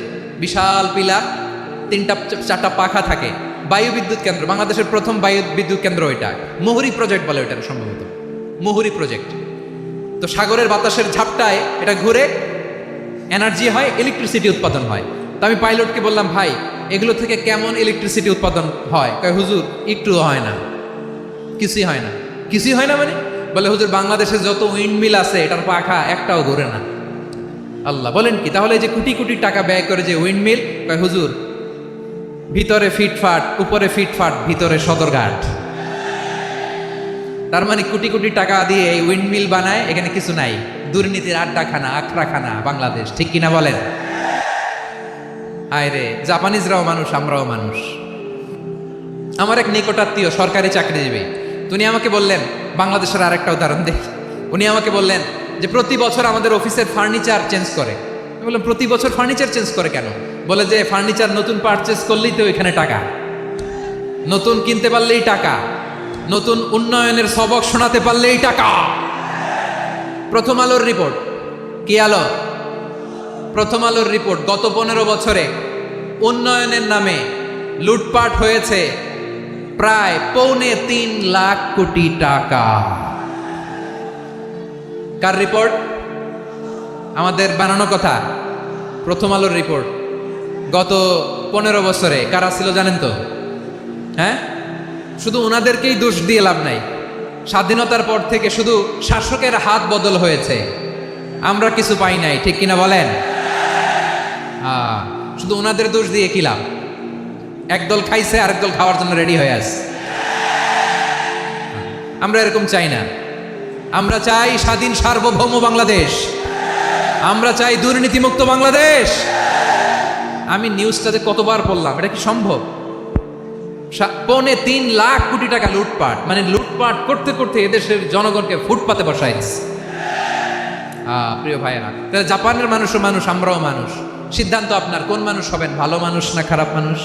বিশাল পিলার, 3টা-4টা পাখা থাকে। বায়ু বিদ্যুৎ কেন্দ্র, বাংলাদেশের প্রথম বায়ু বিদ্যুৎ কেন্দ্র এটা। মুহুরী প্রজেক্ট বলে ওটা সম্ভবত, মুহুরী প্রজেক্ট। তো সাগরের বাতাসের ঝাপটায় এটা ঘুরে এনার্জি হয়, ইলেকট্রিসিটি উৎপাদন হয়। তো আমি পাইলটকে বললাম, ভাই এগুলো থেকে কেমন ইলেকট্রিসিটি উৎপাদন হয়? কয়, হুজুর একটুও হয় না, কিছুই হয় না। কিছুই হয় না মানে? বলে, হুজুর বাংলাদেশে যত উইন্ডমিল আছে এটার পাখা একটাও ঘুরে না। আল্লাহ, বলেন কি? তাহলে যে কোটি কোটি টাকা ব্যয় করে যে উইন্ডমিল, কয় হুজুর ভিতরে ফিটফাট, উপরে ফিটফাট, ভিতরে সদরঘাট। তার মানে কোটি কোটি টাকা দিয়ে এই উইন্ডমিল বানায়, এখানে কিছু নাই। দুর্নীতির আড্ডাখানা, আখড়াখানা বাংলাদেশ, ঠিক কিনা বলেন? আয় রে, জাপানিজরাও মানুষ, আমরাও মানুষ। আমার এক নিকটাত্মীয় সরকারি চাকরিজীবী, উনি আমাকে বললেন, বাংলাদেশের আরেকটা উদাহরণ দেখ। উনি আমাকে বললেন যে প্রতি বছর আমাদের অফিসের ফার্নিচার চেঞ্জ করে। আমি বললাম, প্রতি বছর ফার্নিচার চেঞ্জ করে কেন? বলে যে ফার্নিচার নতুন পারচেজ করলেই তো এখানে টাকা, নতুন কিনতে পারলেই টাকা, নতুন উন্নয়নের সবক শোনাতে পারলেই টাকা। প্রথম আলোর রিপোর্ট। কি আলো? প্রথম আলোর রিপোর্ট। গত 15 বছরে উন্নয়নের নামে লুটপাট হয়েছে প্রায় 3.25 লাখ কোটি টাকা। কার রিপোর্ট? আমাদের বানানো কথা। প্রথম আলোর রিপোর্ট। গত 15 বছরে কারা ছিল জানেন তো? হ্যাঁ, শুধু ওনাদেরকেই দোষ দিয়ে লাভ নাই। স্বাধীনতার পর থেকে শুধু শাসকের হাত বদল হয়েছে, আমরা কিছু পাই নাই, ঠিক কিনা বলেন? শুধু ওনাদের দোষ দিয়ে কি লাভ? একদল খাইছে, আরেক দল খাওয়ার জন্য রেডি হয়ে আছে। আমরা এরকম চাই না। আমরা চাই স্বাধীন সার্বভৌম বাংলাদেশ। আমরা চাই দুর্নীতিমুক্ত বাংলাদেশ। আমি নিউজটাতে কতবার পড়লাম, এটা কি সম্ভব? 3.25 লাখ কোটি টাকা লুটপাট, মানে লুটপাট করতে করতে এদেশের জনগণকে ফুটপাতে বসাই দিচ্ছে। প্রিয় ভাইয়েরা, তাহলে জাপানের মানুষও মানুষ, আমরাও মানুষ। সিদ্ধান্ত আপনার, কোন মানুষ হবেন, ভালো মানুষ না খারাপ মানুষ?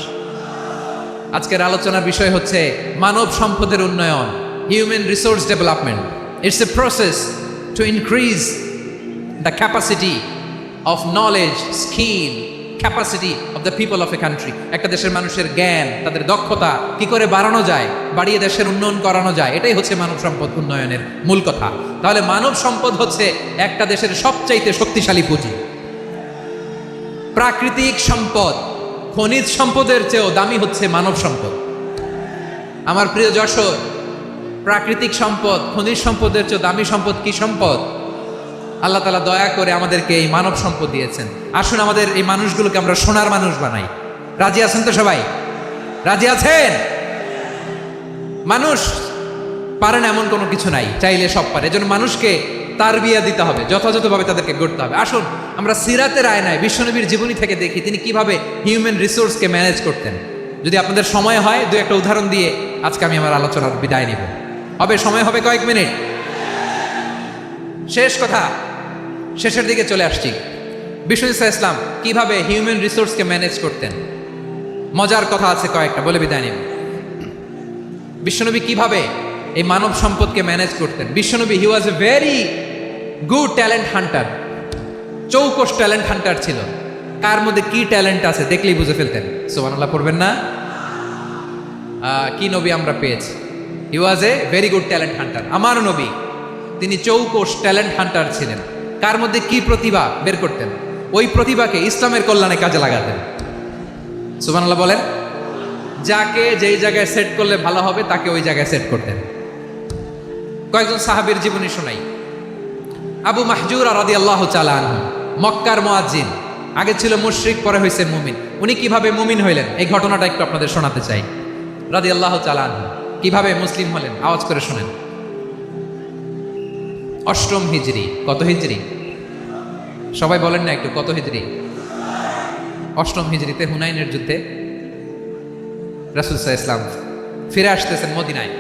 আজকের আলোচনার বিষয় হচ্ছে মানব সম্পদের উন্নয়ন, human resource development. It's a process to increase the capacity of knowledge, skill, capacity of the people of a country. একটা দেশের মানুষের জ্ঞান, তাদের দক্ষতা কি করে বাড়ানো যায়, বাড়িয়ে দেশের উন্নয়ন করানো যায়, এটাই হচ্ছে মানব সম্পদ উন্নয়নের মূল কথা। তাহলে মানব সম্পদ হচ্ছে একটা দেশের সবচাইতে শক্তিশালী পুঁজি। প্রাকৃতিক সম্পদ, খনিজ সম্পদের চেয়েও দামি হচ্ছে মানব সম্পদ। আমার প্রিয় যশোর, প্রাকৃতিক সম্পদ, খনিজ সম্পদের চেয়ে দামি সম্পদ কি সম্পদ? আল্লাহ তাআলা দয়া করে আমাদেরকে এই মানব সম্পদ দিয়েছেন। আসুন আমাদের এই মানুষগুলোকে আমরা সোনার মানুষ বানাই। রাজি আছেন তো সবাই? রাজি আছেন? মানুষ পারে না এমন কোনো কিছু নাই, চাইলে সব পারে। এজন্য মানুষকে তারবিয়া দিতে হবে, যথাযথভাবে তাদেরকে গড়তে হবে। আসুন আমরা সিরাতের আয়নায় বিশ্বনবীর জীবনী থেকে দেখি তিনি কিভাবে হিউম্যান রিসোর্সকে ম্যানেজ করতেন। যদি আপনাদের সময় হয় দু একটা উদাহরণ দিয়ে আজকে আমি আমার আলোচনার বিদায় নিব। হবে সময় হবে কয়েক মিনিট। শেষ কথা, শেষের দিকে চলে আসছি। বিশ্বনবী সাল্লাল্লাহু আলাইহি ওয়াসাল্লাম কিভাবে হিউম্যান রিসোর্সকে ম্যানেজ করতেন, মজার কথা আছে কয়েকটা, বলে বিদায় নিব। বিশ্বনবী কিভাবে এই মানব সম্পদকে ম্যানেজ করতেন। বিশ্বনবী he was a very good talent hunter, চৌকস ট্যালেন্ট হান্টার ছিল। কার মধ্যে কি ট্যালেন্ট আছে দেখলেই বুঝে ফেলতেন। সুবহানাল্লাহ পড়বেন না? কি নবী আমরা পেয়েছি! He was a very good talent hunter. আমার নবী তিনি চৌকস ট্যালেন্ট হান্টার ছিলেন। কার মধ্যে কি প্রতিভা বের করতেন, ওই প্রতিভাকে ইসলামের কল্যাণে কাজে লাগাতেন। সুবহানাল্লাহ বলেন। যাকে যেই জায়গায় সেট করলে ভালো হবে তাকে ওই জায়গায় সেট করতেন। কয়েকজন সাহাবীর জীবনী শোনাই। আবু মাহজুরা রাদিয়াল্লাহু তাআলা আনহু, মক্কার মুয়াজ্জিন, আগে ছিল মুশরিক, পরে হয়েছে মুমিন। উনি কিভাবে মুমিন হইলেন এই ঘটনাটা একটু আপনাদের শোনাতে চাই। রাদিয়াল্লাহু তাআলা আনহু কিভাবে মুসলিম হলেন আওয়াজ করে শুনেন। 8ম হিজরি। কত হিজরি? সবাই বলেন না একটু, কত হিজরি? 8ম হিজরিতে হুনাইনের যুদ্ধে রাসূল সাল্লাল্লাহু আলাইহি ওয়াসাল্লাম ফিরে আসতেছেন মদিনায়।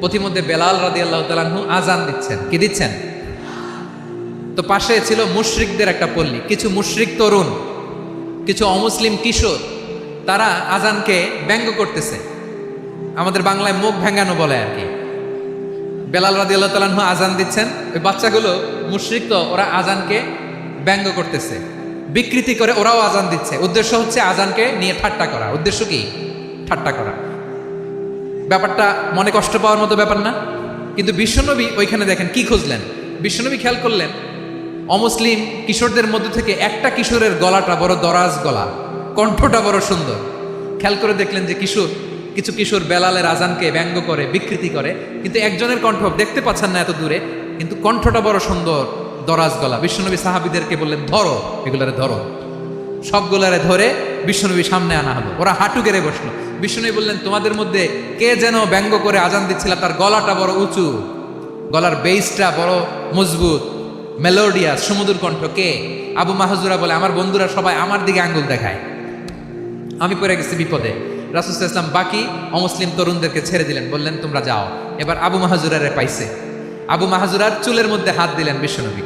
পথিমধ্যে বেলাল রাদিয়াল্লাহু তাআলা আনহু আজান দিচ্ছেন। কি দিচ্ছেন? তো পাশে ছিল মুশরিকদের একটা পল্লী, কিছু মুশরিক তরুণ, কিছু অমুসলিম কিশোর, তারা আজানকে ব্যঙ্গ করতেছে। আমাদের বাংলায় মুখ ভেঙ্গানো বলে আর কি। বেলাল রাদিয়াল্লাহু তাআলা আনহু আজান দিচ্ছেন, ওই বাচ্চাগুলো মুশরিক, তো ওরা আজানকে ব্যঙ্গ করতেছে, বিকৃতি করে ওরাও আজান দিচ্ছে। উদ্দেশ্য হচ্ছে আজানকে নিয়ে ঠাট্টা করা। উদ্দেশ্য কি? ঠাট্টা করা। ব্যাপারটা মনে কষ্ট পাওয়ার মতো ব্যাপার না? কিন্তু বিশ্বনবী ওইখানে দেখেন কি খুঁজলেন। বিশ্বনবী খেয়াল করলেন অমুসলিম কিশোরদের মধ্য থেকে একটা কিশোরের গলাটা বড় দরাজ গলা, কণ্ঠটা বড় সুন্দর। খেয়াল করে দেখলেন যে কিছু কিশোর বেলালের আজানকে ব্যঙ্গ করে, বিকৃতি করে, কিন্তু একজনের কণ্ঠ দেখতে পাচ্ছেন না এত দূরে, কিন্তু কণ্ঠটা বড় সুন্দর, দরাজ গলা। বিশ্বনবী সাহাবীদেরকে বললেন, ধরো এগুলারে, ধরো। সবগুলারে ধরে বিশ্বনবী সামনে আনা হলো। ওরা হাঁটু গেড়ে বসলো। বিশ্বনবী বললেন, তোমাদের মধ্যে কে যেন ব্যঙ্গ করে আজান দিচ্ছিল, তার গলাটা বড় উঁচু, গলার বেসটা বড় মজবুত, মেলোডিয়াস, সুমধুর কণ্ঠ। কে? আবু মাহজুরা বলে, আমার বন্ধুরা সবাই আমার দিকে আঙ্গুল দেখায়, আমি পড়ে গেছি বিপদে। রাসূল সাল্লাল্লাহু আলাইহি ওয়াসাল্লাম বাকি অমুসলিম তরুণদেরকে ছেড়ে দিলেন, বললেন তোমরা যাও। এবার আবু মাহজুরারে পাইছে। আবু মাহজুরার চুলের মধ্যে হাত দিলেন বিশ্বনবী,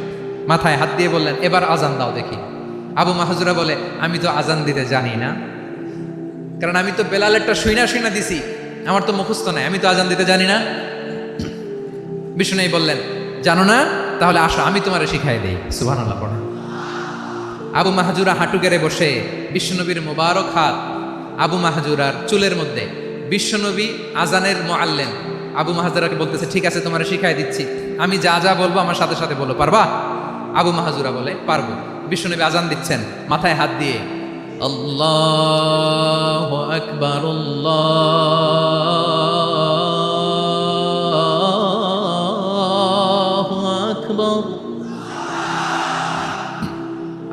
মাথায় হাত দিয়ে বললেন, এবার আজান দাও দেখি। আবু মাহজুরা বলে, আমি তো আজান দিতে জানি না, কারণ আমি তো বেলালেরটা শুইনা দিছি, আমার তো মুখস্থ নাই, আমি তো আজান দিতে জানি না। বিশ্বনবী বললেন, জানো না? তাহলে আসো আমি তোমারে শিখাই দেই। সুবহানাল্লাহ পড়ো। আবু মাহজুরা হাঁটু গেড়ে বসে বিশ্বনবীর মোবারক হাত আবু মাহজুরার চুলের মধ্যে। বিশ্বনবী আজানের মুআল্লিম আবু মাহজুরাকে বলতেছে, ঠিক আছে তোমারে শিখাই দিচ্ছি, আমি যা যা বলবো আমার সাথে সাথে বলো, পারবা? আবু মাহজুরা বলে, পারবো। বিশ্বনবী আজান দিচ্ছেন, মাথায় হাত দিয়ে আল্লাহু আকবার, আল্লাহু আকবার।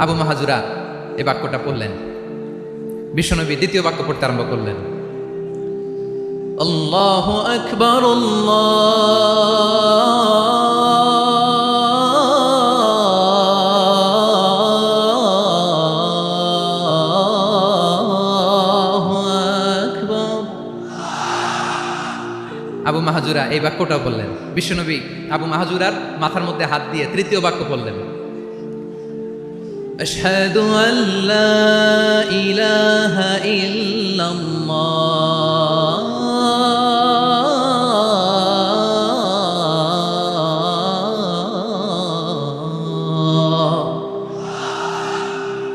আবু মাহজুরা এই বাক্যটা পড়লেন। বিশ্বনবী দ্বিতীয় বাক্য পড়তে আরম্ভ করলেন, আল্লাহু আকবার, আবু মাহজুরা এই বাক্যটাও বললেন। বিশ্বনবী আবু মাহজুরার মাথার মধ্যে হাত দিয়ে তৃতীয় বাক্য বললেন, আশহাদু আল্লা ইলাহা ইল্লাল্লাহ,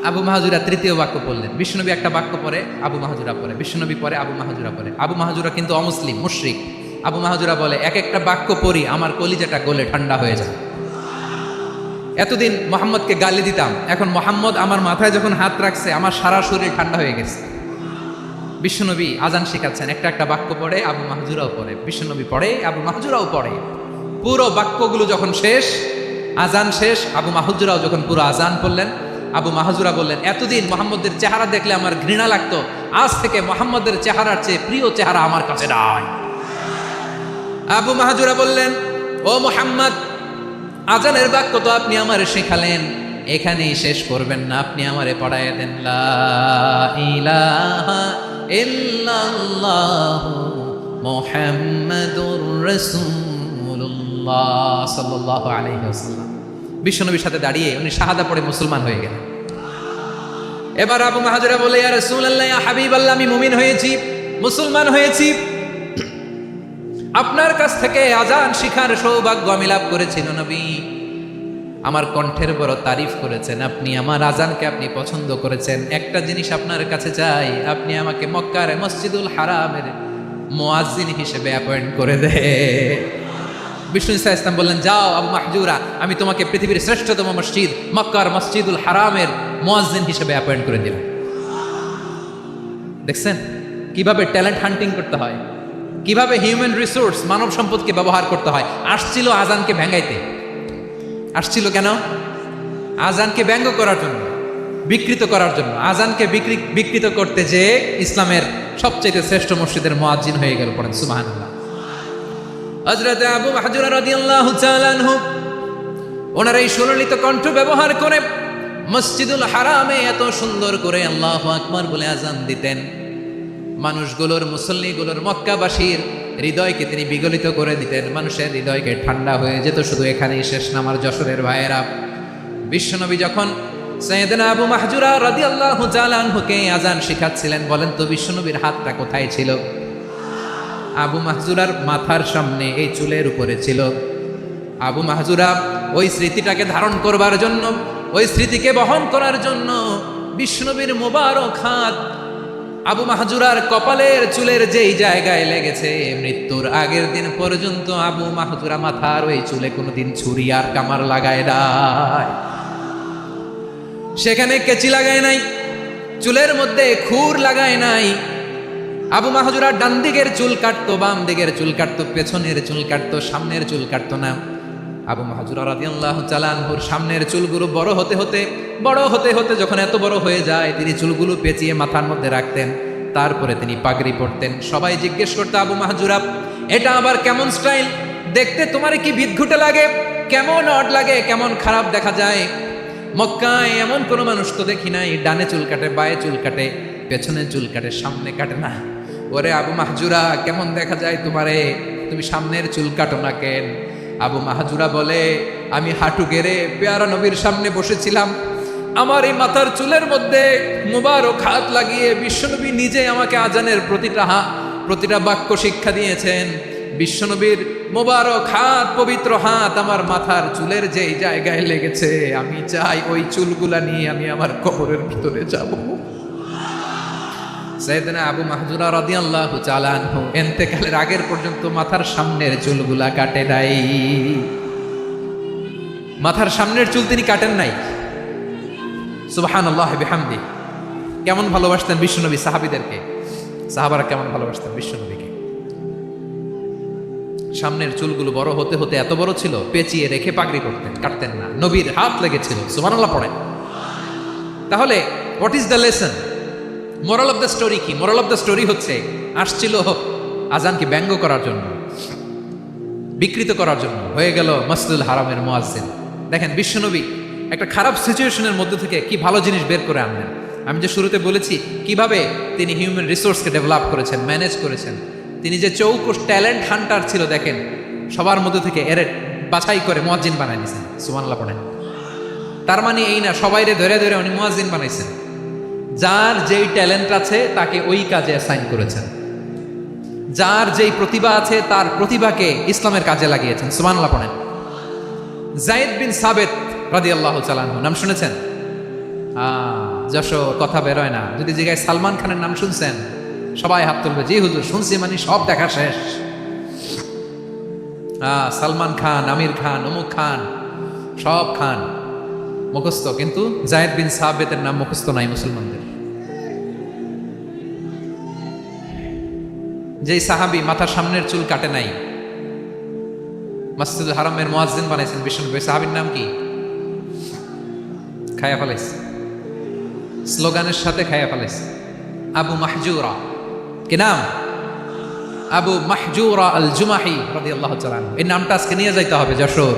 আবু মাহজুরা তৃতীয় বাক্য পড়লেন। বিশ্বনবী একটা বাক্য পরে আবু মাহজুরা পড়ে, বিশ্বনবী পরে আবু মাহজুরা পড়ে। আবু মাহজুরা কিন্তু অমুসলিম, মুশরিক। আবু মাহজুরা বলে, এক একটা বাক্য পড়ি আমার কলিজাটা গলে ঠান্ডা হয়ে যায়। এতদিন মোহাম্মদকে গালি দিতাম, এখন মোহাম্মদ আমার মাথায় যখন হাত রাখছে আমার সারা শরীর ঠান্ডা হয়ে গেছে। বিশ্বনবী আজান শেখাচ্ছেন, একটা একটা বাক্য পড়ে, আবু মাহজুরাও পড়ে, বিশ্বনবী পড়ে, আবু মাহজুরাও পড়ে। পুরো বাক্যগুলো যখন শেষ, আজান শেষ, আবু মাহজুরাও যখন পুরো আজান পড়লেন, আবু মাহজুরা বললেন, এতদিন মোহাম্মদের চেহারা দেখলে আমার ঘৃণা লাগতো, আজ থেকে মোহাম্মদের চেহারার চেয়ে প্রিয় চেহারা আমার কাছে নাই। আবু মাহজুরা বললেন, ও মোহাম্মদ, আজানের বাক্য তো আপনি আমারে শেখালেন, এখানেই শেষ করবেন না, আপনি আমারে পড়ায় দেন, লা ইলাহা ইল্লাল্লাহু মুহাম্মাদুর রাসূলুল্লাহ সাল্লাল্লাহু আলাইহি ওয়াসাল্লাম। বিশ্বনবীর সাথে দাঁড়িয়ে উনি শাহাদা পড়ে মুসলমান হয়ে গেলেন। এবার আবু মাহজুরা বলে, ইয়া রাসূলুল্লাহ, ইয়া হাবিবাল্লাহ, আমি মুমিন হয়েছি, মুসলমান হয়েছি, আপনার কাছ থেকে আজান শিখার সৌভাগ্য আমি লাভ করেছি নবী। আমার কণ্ঠের বড় তারিফ করেছেন আপনি, আমার আজানকে আপনি পছন্দ করেছেন। একটা জিনিস আপনার কাছে চাই, আপনি আমাকে মক্কার মসজিদুল হারামের মুয়াজ্জিন হিসেবে অ্যাপয়েন্ট করে দে। বিষ্ণু ইসা ইসলাম বললেন, যাও আবু মাহজুরা, আমি তোমাকে পৃথিবীর শ্রেষ্ঠতম মসজিদ মক্কার মসজিদুল হারামের মুয়াজ্জিন হিসেবে অ্যাপয়েন্ট করে দিলাম। দেখছেন কিভাবে ট্যালেন্ট হান্টিং করতে হয়, কিভাবে হিউম্যান রিসোর্স মানব সম্পদকে ব্যবহার করতে হয়। আসছিল আজানকে ভেঙ্গাইতে, আসছিল কেন? আজানকে ব্যঙ্গ করার জন্য, বিকৃত করার জন্য। আজানকে বিকৃত করতে যে ইসলামের সবচেয়ে শ্রেষ্ঠ মসজিদের মুয়াজ্জিন হয়ে গেল। পড়েন সুবহানাল্লাহ। হযরত আবু মাহজুরা রাদিয়াল্লাহু তাআলা আনহু ওনার এই সুললিত কণ্ঠ ব্যবহার করে মসজিদুল হারামে এত সুন্দর করে আল্লাহু আকবার বলে আজান দিতেন। মানুষগুলোর, মুসল্লিগুলোর, মক্কাবাসীর হৃদয়কে তিনি বিগলিত করে দিতেন, মানুষের হৃদয়কে ঠান্ডা হয়ে যেত। শুধু এখানেই শেষ না আমার যশোরের ভাইয়েরা, বিশ্বনবী যখন সাইয়েদনা আবু মাহজুরা রাদিয়াল্লাহু তাআলা আনহুকে আজান শিখাচ্ছিলেন, বলেন তো বিশ্বনবীর হাতটা কোথায় ছিল? আবু মাহজুরার মাথার সামনে, এই চুলের উপরে ছিল। আবু মাহজুরা ওই স্মৃতিটাকে ধারণ করবার জন্য, ওই স্মৃতিকে বহন করার জন্য বিশ্বনবীর মোবারক হাত আবু মাহজুরার কপালের চুলের যেই জায়গায় লেগেছে, মৃত্যুর আগের দিন পর্যন্ত আবু মাহজুরা মাথার ওই চুলে কোনোদিন ছুরি আর কামার লাগায় নাই, সেখানে কেচি লাগায় নাই, চুলের মধ্যে খুর লাগায় নাই। আবু মাহজুরা ডান দিকের চুল কাটতো, বাম দিকের চুল কাটতো, পেছনের চুল কাটতো, সামনের চুল কাটতো না। আবু মাহজুরা রাদিয়াল্লাহু তাআলা আনহুর সামনের চুলগুলো বড় হতে হতে যখন এত বড় হয়ে যায়, তিনি চুলগুলো পেঁচিয়ে মাথার মধ্যে রাখতেন, তারপরে তিনি পাগড়ি পরতেন। সবাই জিজ্ঞেস করতো, আবু মাহজুরা, এটা আবার কেমন স্টাইল? দেখতে তোমার কি বিদঘুটে লাগে? কেমন অড লাগে? কেমন খারাপ দেখা যায়? মক্কায় এমন কোনো মানুষ তো দেখি নাই, ডানে চুল কাটে, বায়ে চুল কাটে, পেছনে চুল কাটে, সামনে কাটে না। ওরে আবু মাহজুরা, কেমন দেখা যায় তোমারে? তুমি সামনের চুল কাটো না কেন? আবু মাহজুরা বলে, আমি হাঁটু গেড়ে পেয়ারা নবীর সামনে বসেছিলাম, আমার এই মাথার চুলের মধ্যে মুবারক হাত লাগিয়ে বিশ্বনবী নিজে আমাকে আজানের প্রতিটা বাক্য শিক্ষা দিয়েছেন। বিশ্বনবীর মুবারক হাত, পবিত্র হাত আমার মাথার চুলের যেই জায়গায় লেগেছে, আমি চাই ওই চুলগুলা নিয়ে আমি আমার কবরের ভিতরে যাব। সাইয়েদনা আবু মাহজুরা রাদিয়াল্লাহু তাআলা আনহু ইন্তেকালের আগের পর্যন্ত মাথার সামনের চুলগুলা কাটে নাই। মাথার সামনের চুল তিনি কাটেন নাই। সুবহানাল্লাহি বিহামদি। কেমন ভালোবাসতেন বিশ্বনবী সাহাবীদেরকে, সাহাবারা কেমন ভালোবাসতেন বিশ্বনবীকে। সামনের চুলগুলো বড় হতে হতে এত বড় ছিল, পেঁচিয়ে রেখে পাগড়ি করতেন, কাটতেন না। নবীর হাত লেগেছিল। সুবহানাল্লাহ পড়েন। তাহলে what is the lesson? Moral of the story কি? মোরাল অফ দ্য স্টোরি হচ্ছে, আসছিল আজানকে ব্যঙ্গ করার জন্য, বিকৃত করার জন্য, হয়ে গেল মসজিদুল হারামের মুয়াজ্জিন। দেখেন বিশ্বনবী একটা খারাপ সিচুয়েশনের মধ্যে থেকে কি ভালো জিনিস বের করে আনলেন। আমি যে শুরুতে বলেছি কিভাবে তিনি হিউম্যান রিসোর্সকে ডেভেলপ করেছেন, ম্যানেজ করেছেন। তিনি যে চৌকস ট্যালেন্ট হান্টার ছিল, দেখেন সবার মধ্যে থেকে এর বাছাই করে মুয়াজ্জিন বানাই নিয়েছেন। সুবহানাল্লাহ পড়েন। তার মানে এই না সবাইরে ধরে ধরে উনি মুয়াজ্জিন বানাইছেন। যার যেই ট্যালেন্ট আছে তাকে ওই কাজে অ্যাসাইন করেছেন, যার যেই প্রতিভা আছে তার প্রতিভাকে ইসলামের কাজে লাগিয়েছেন। সুবহানাল্লাহ পড়েন। যায়েদ বিন সাবিত রাদিয়াল্লাহু তাআলা আনহু নাম শুনেছেন? যশোর কথা বেরোয় না। যদি জিজ্ঞাসা সালমান খানের নাম শুনছেন, সবাই হাত তুলবে, জি হুজুর শুনছি, মানে সব দেখা শেষ। সালমান খান, আমির খান, অমুক খান, সব খান মুখস্থ, কিন্তু যায়েদ বিন সাবিতের নাম মুখস্থ নাই মুসলমানদের। যেই সাহাবী মাথার সামনের চুল কাটে নাই, মসজিদুল হারামের মুয়াজ্জিন বানাইছেন বিশ্বনবী, সাহাবীর নাম কি? খায়া ফেলাইছে, স্লোগানের সাথে খায়া ফেলাইছে। আবু মাহজুরা, কি নাম? আবু মাহজুরা আল জুমাহি রাদিয়াল্লাহু তাআলা আনহু। এই নামটা আজকে নিয়ে যাইতে হবে যশোর।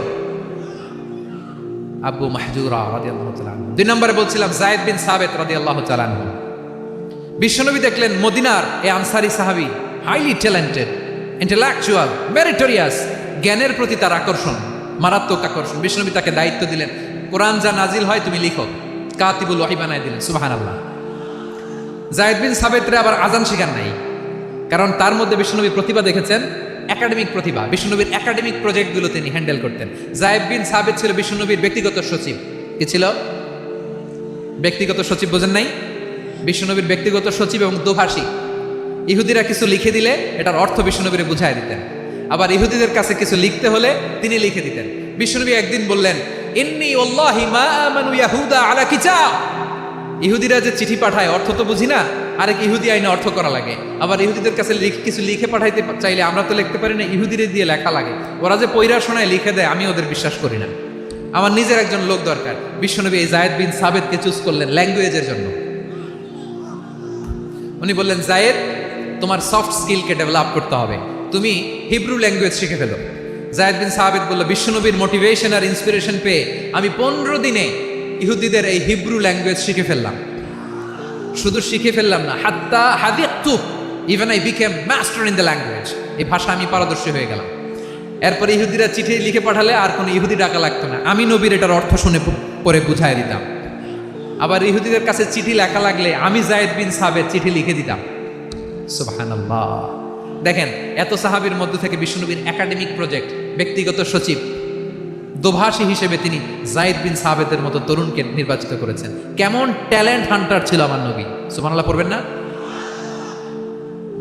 আবু মাহজুরা রাদিয়াল্লাহু তাআলা আনহু। 2 নম্বরে বলছিলাম যায়েদ বিন সাবিত রাদিয়াল্লাহু তাআলা আনহু। বিশ্বনবী দেখলেন মদিনার এই আনসারী সাহাবী হাইলি ট্যালেন্টেড, ইন্টেলেকচুয়াল, মেরিটোরিয়াস, জ্ঞানের প্রতি তার আকর্ষণ, মারাত্মক আকর্ষণ। বিশ্বনবী তাকে দায়িত্ব দিলেন, কোরআন যা নাজিল হয় তুমি লিখো, কাতিবুল ওয়াহি বানায় দিলেন। সুবহানাল্লাহ। যায়েদ বিন সাবিতরে আবার আজান শেখান নাই, কারণ তার মধ্যে বিশ্বনবী প্রতিভা দেখেছেন, একাডেমিক প্রতিভা। বিশ্বনবীর একাডেমিক প্রজেক্টগুলো তিনি হ্যান্ডেল করতেন। যায়েদ বিন সাবিত ছিল বিশ্বনবীর ব্যক্তিগত সচিব। কি ছিল? ব্যক্তিগত সচিব, বোঝেন নাই? বিশ্বনবীর ব্যক্তিগত সচিব এবং দোভাষী। ইহুদিরা কিছু লিখে দিলে এটার অর্থ বিশ্বনবীরে বুঝায় দিতেন, আবার ইহুদিদের কাছে কিছু লিখতে হলে তিনি লিখে দিতেন। বিশ্বনবী একদিন বললেন, ইন্নী ওয়াল্লাহি মা আমানু ইয়াহুদা আলা কিতাব। ইহুদিরা যে চিঠি পাঠায় অর্থ তো বুঝি না, আরেক ইহুদি আইনে অর্থ করা লাগে। আবার ইহুদিদের কাছে কিছু লিখে পাঠাইতে চাইলে আমরা তো লিখতে পারি না, ইহুদিরে দিয়ে লেখা লাগে। ওরা যে পয়রা শোনায় লিখে দেয়, আমি ওদের বিশ্বাস করি না, আমার নিজের একজন লোক দরকার। বিশ্বনবী এই যায়েদ বিন সাবিতকে চুজ করলেন ল্যাঙ্গুয়েজের জন্য। উনি বললেন, যায়েদ, তোমার সফট স্কিলকে ডেভেলপ করতে হবে, তুমি হিব্রু ল্যাঙ্গুয়েজ শিখে ফেলো। যায়েদ বিন সাবিত বলল, বিশ্বনবীর মোটিভেশন আর ইন্সপিরেশন পেয়ে আমি 15 দিনে ইহুদিদের এই হিব্রু ল্যাঙ্গুয়েজ শিখে ফেললাম। শুধু শিখে ফেললাম না, হাত্তা হাদিকতু, even I became master in the language. এই ভাষা আমি পারদর্শী হয়ে গেলাম। এরপর ইহুদিরা চিঠি লিখে পাঠালে আর কোনো ইহুদি ডাকা লাগতো না, আমি নবীর এটার অর্থ শুনে পরে বুঝাই দিতাম। আবার ইহুদিদের কাছে চিঠি লেখা লাগলে আমি যায়েদ বিন সাবিত চিঠি লিখে দিতাম। সুবহানাল্লাহ। দেখেন, এত সাহাবীর মধ্য থেকে বিশ্বনবীর একাডেমিক প্রজেক্ট, ব্যক্তিগত সচিব, দোভাষী হিসেবে তিনি যায়েদ বিন সাবিতের মতো তরুণকে নির্বাচিত করেছেন। কেমন ট্যালেন্ট হান্টার ছিল আমার নবী! সুবহানাল্লাহ পড়বেন না?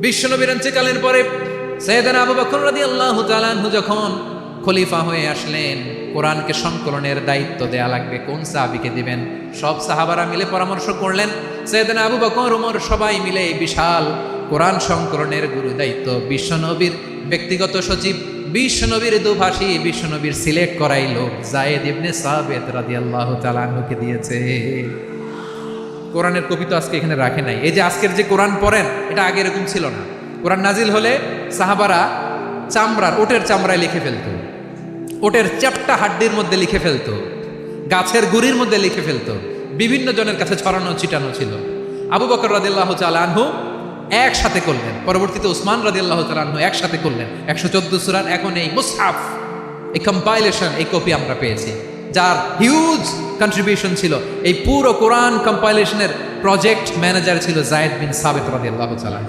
বিশ্বনবীর ইন্তেকালের পরে সাইয়েদনা আবু বকর রাদিয়াল্লাহু তাআলা আনহু যখন খলিফা হয়ে আসলেন, কোরআনকে সংকলনের দায়িত্ব দেয়া লাগবে, কোন সাহাবীকে দিবেন? সব সাহাবারা মিলে পরামর্শ করলেন। সাইয়েদনা আবু বকর, ওমর সবাই মিলে এই বিশাল কোরআন সংকলনের গুরু দায়িত্ব বিশ্বনবীর ব্যক্তিগত সচিব, বিশ্বনবীর দোভাষী, বিশ্বনবীর সিলেক্ট করাই লোক যায়েদ ইবনে সাবিত রাদিয়াল্লাহু তাআলা আনহুকে দিয়েছে। কোরআনের কপি তো আজকে এখানে রাখে নাই। এই যে আজকের যে কোরআন পড়েন, এটা আগে এরকম ছিল না। কোরআন নাজিল হলে সাহাবারা চামড়ার, ওটের চামড়ায় লিখে ফেলতো, ওটের চ্যাপ্টা হাড্ডির মধ্যে লিখে ফেলতো, গাছের গুড়ির মধ্যে লিখে ফেলতো, বিভিন্ন জনের কাছে ছড়ানো ছিটানো ছিল। আবু বকর রাদিয়াল্লাহু তাআলা আনহু একসাথে করলেন, পরবর্তীতে উসমান রাদিয়াল্লাহু তাআলা আনহু একসাথে করলেন 114 সূরার। এখন এই মুসহাফ, এই কম্পাইলেশন, এই কপি আমরা পেয়েছি, যার হিউজ কন্ট্রিবিউশন ছিল। এই পুরো কোরআন কম্পাইলেশনের প্রজেক্ট ম্যানেজার ছিল যায়েদ বিন সাবিত রাদিয়াল্লাহু তাআলা।